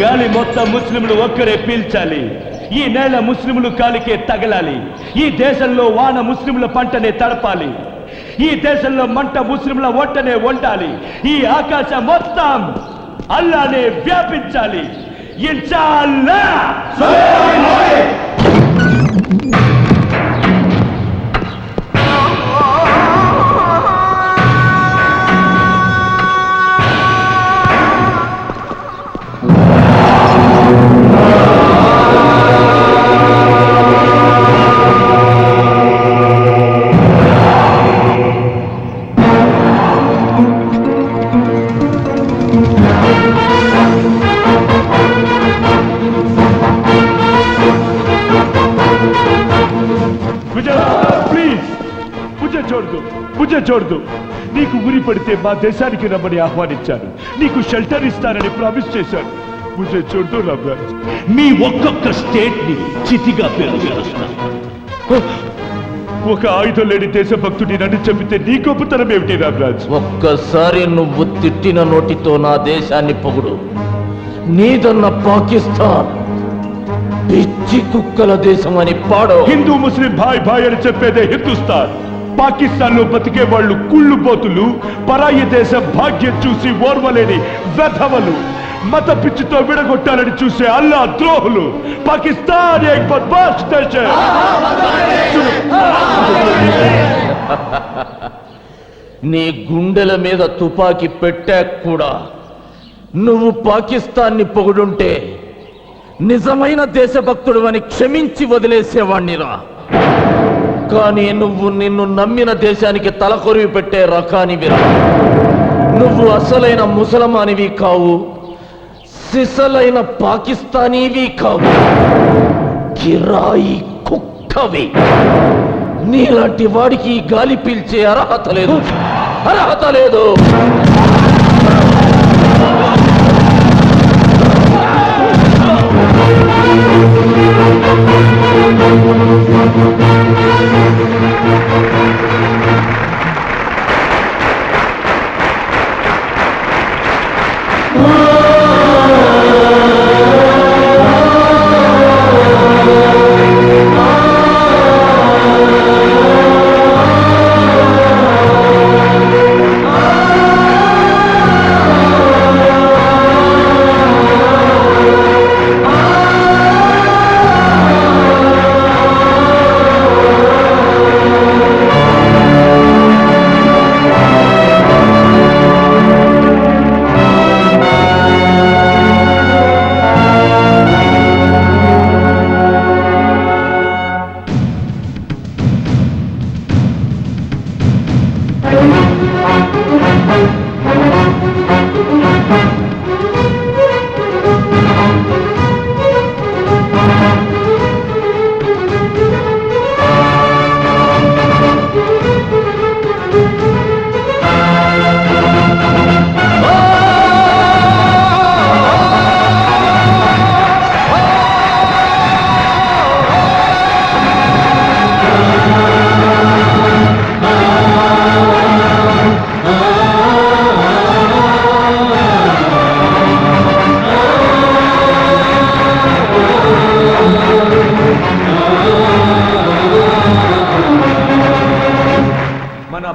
గాలి మొత్తం ముస్లింలు ఒక్కరే పీల్చాలి. ఈ నేల ముస్లింలు కాలికే తగలాలి. ఈ దేశంలో వాన ముస్లింల పంటనే తడపాలి. ఈ దేశంలో మంట ముస్లింల ఒట్టనే వండాలి. ఈ ఆకాశం మొత్తం అల్లానే వ్యాపించాలి. ఇన్షాఅల్లాహ్. ముజే చూడదు. నీకు ఉరి పడితే మా దేశానికి రమ్మని ఆహ్వానించాను. నీకు షెల్టర్ ఇస్తానని ప్రామిస్ చేశాను. ముజే చూడదు రామరాజ్. మీ ఒక్కొక్క స్టేట్ ని చితిగా పేరుచేస్తా. ఒక ఆయుధం లేని దేశభక్తుడి నన్ను చంపితే నీ గొప్పతనం ఏమిటి రామరాజ్? ఒక్కసారి నువ్వు తిట్టిన నోటితో నా దేశాన్ని పొగుడు. నీదన్న పాకిస్తాన్ పిచ్చి కుక్కల దేశం అని పాడో. హిందూ ముస్లిం భాయ్ భాయ్ అని చెప్పేదే హిందుస్థాన్. పాకిస్తాన్ లో బతికే వాళ్ళు కుళ్ళుబోతులు, పరాయి దేశ భాగ్యం చూసి ఓర్వలేని వెధవలు, మత పిచ్చితో విడగొట్టాలని చూసే అల్లా ద్రోహులు. పాకిస్తాన్ ఏక్ బద్మాష్ దేశం. నీ గుండెల మీద తుపాకీ పెట్టాక కూడా నువ్వు పాకిస్తాన్ని పొగుడుంటే నిజమైన దేశభక్తుడు అని క్షమించి వదిలేసేవాణ్ణిరా. కానీ నువ్వు నిన్ను నమ్మిన దేశానికి తలకొరివి పెట్టే రకానివిరా. నువ్వు అసలైన ముసలమానివి కావు, సిసలైన పాకిస్తానీవి కావు, కిరాయి కుక్కవి. నీలాంటి వాడికి గాలి పీల్చే అర్హత లేదు, అర్హత లేదు.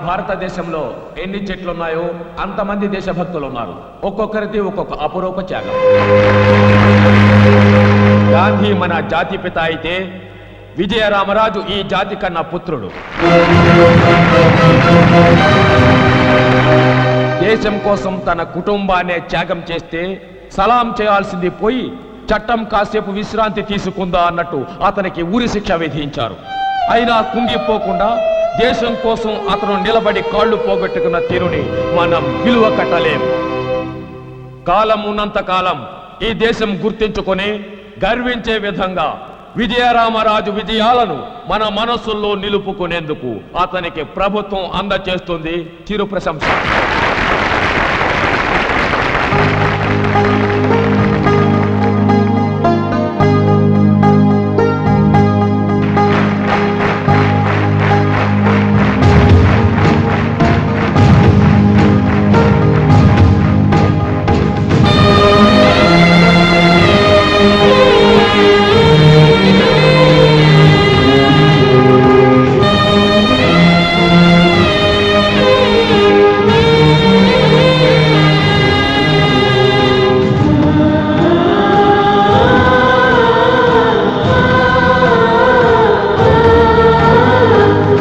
భారతదేశంలో ఎన్ని చెట్లున్నాయో అంతమంది దేశభక్తులు ఉన్నారు. ఒక్కొక్కరిది ఒక్కొక్క అపురూప త్యాగం. గాంధీ మన జాతి పిత అయితే విజయరామరాజు ఈ జాతి కన్నా పుత్రుడు. దేశం కోసం తన కుటుంబాన్నే త్యాగం చేస్తే సలాం చేయాల్సింది పోయి చట్టం కాసేపు విశ్రాంతి తీసుకుందా అన్నట్టు అతనికి ఉరి శిక్ష విధించారు. అయినా కుంగిపోకుండా దేశం కోసం అతను నిలబడి కాళ్ళు పోగొట్టుకున్న తీరుని మనం విలువ కట్టలేం. కాలం ఉన్నంత కాలం ఈ దేశం గుర్తించుకొని గర్వించే విధంగా విజయరామరాజు విజయాలను మన మనస్సుల్లో నిలుపుకునేందుకు అతనికి ప్రభుత్వం అందజేస్తుంది చిరు ప్రశంస.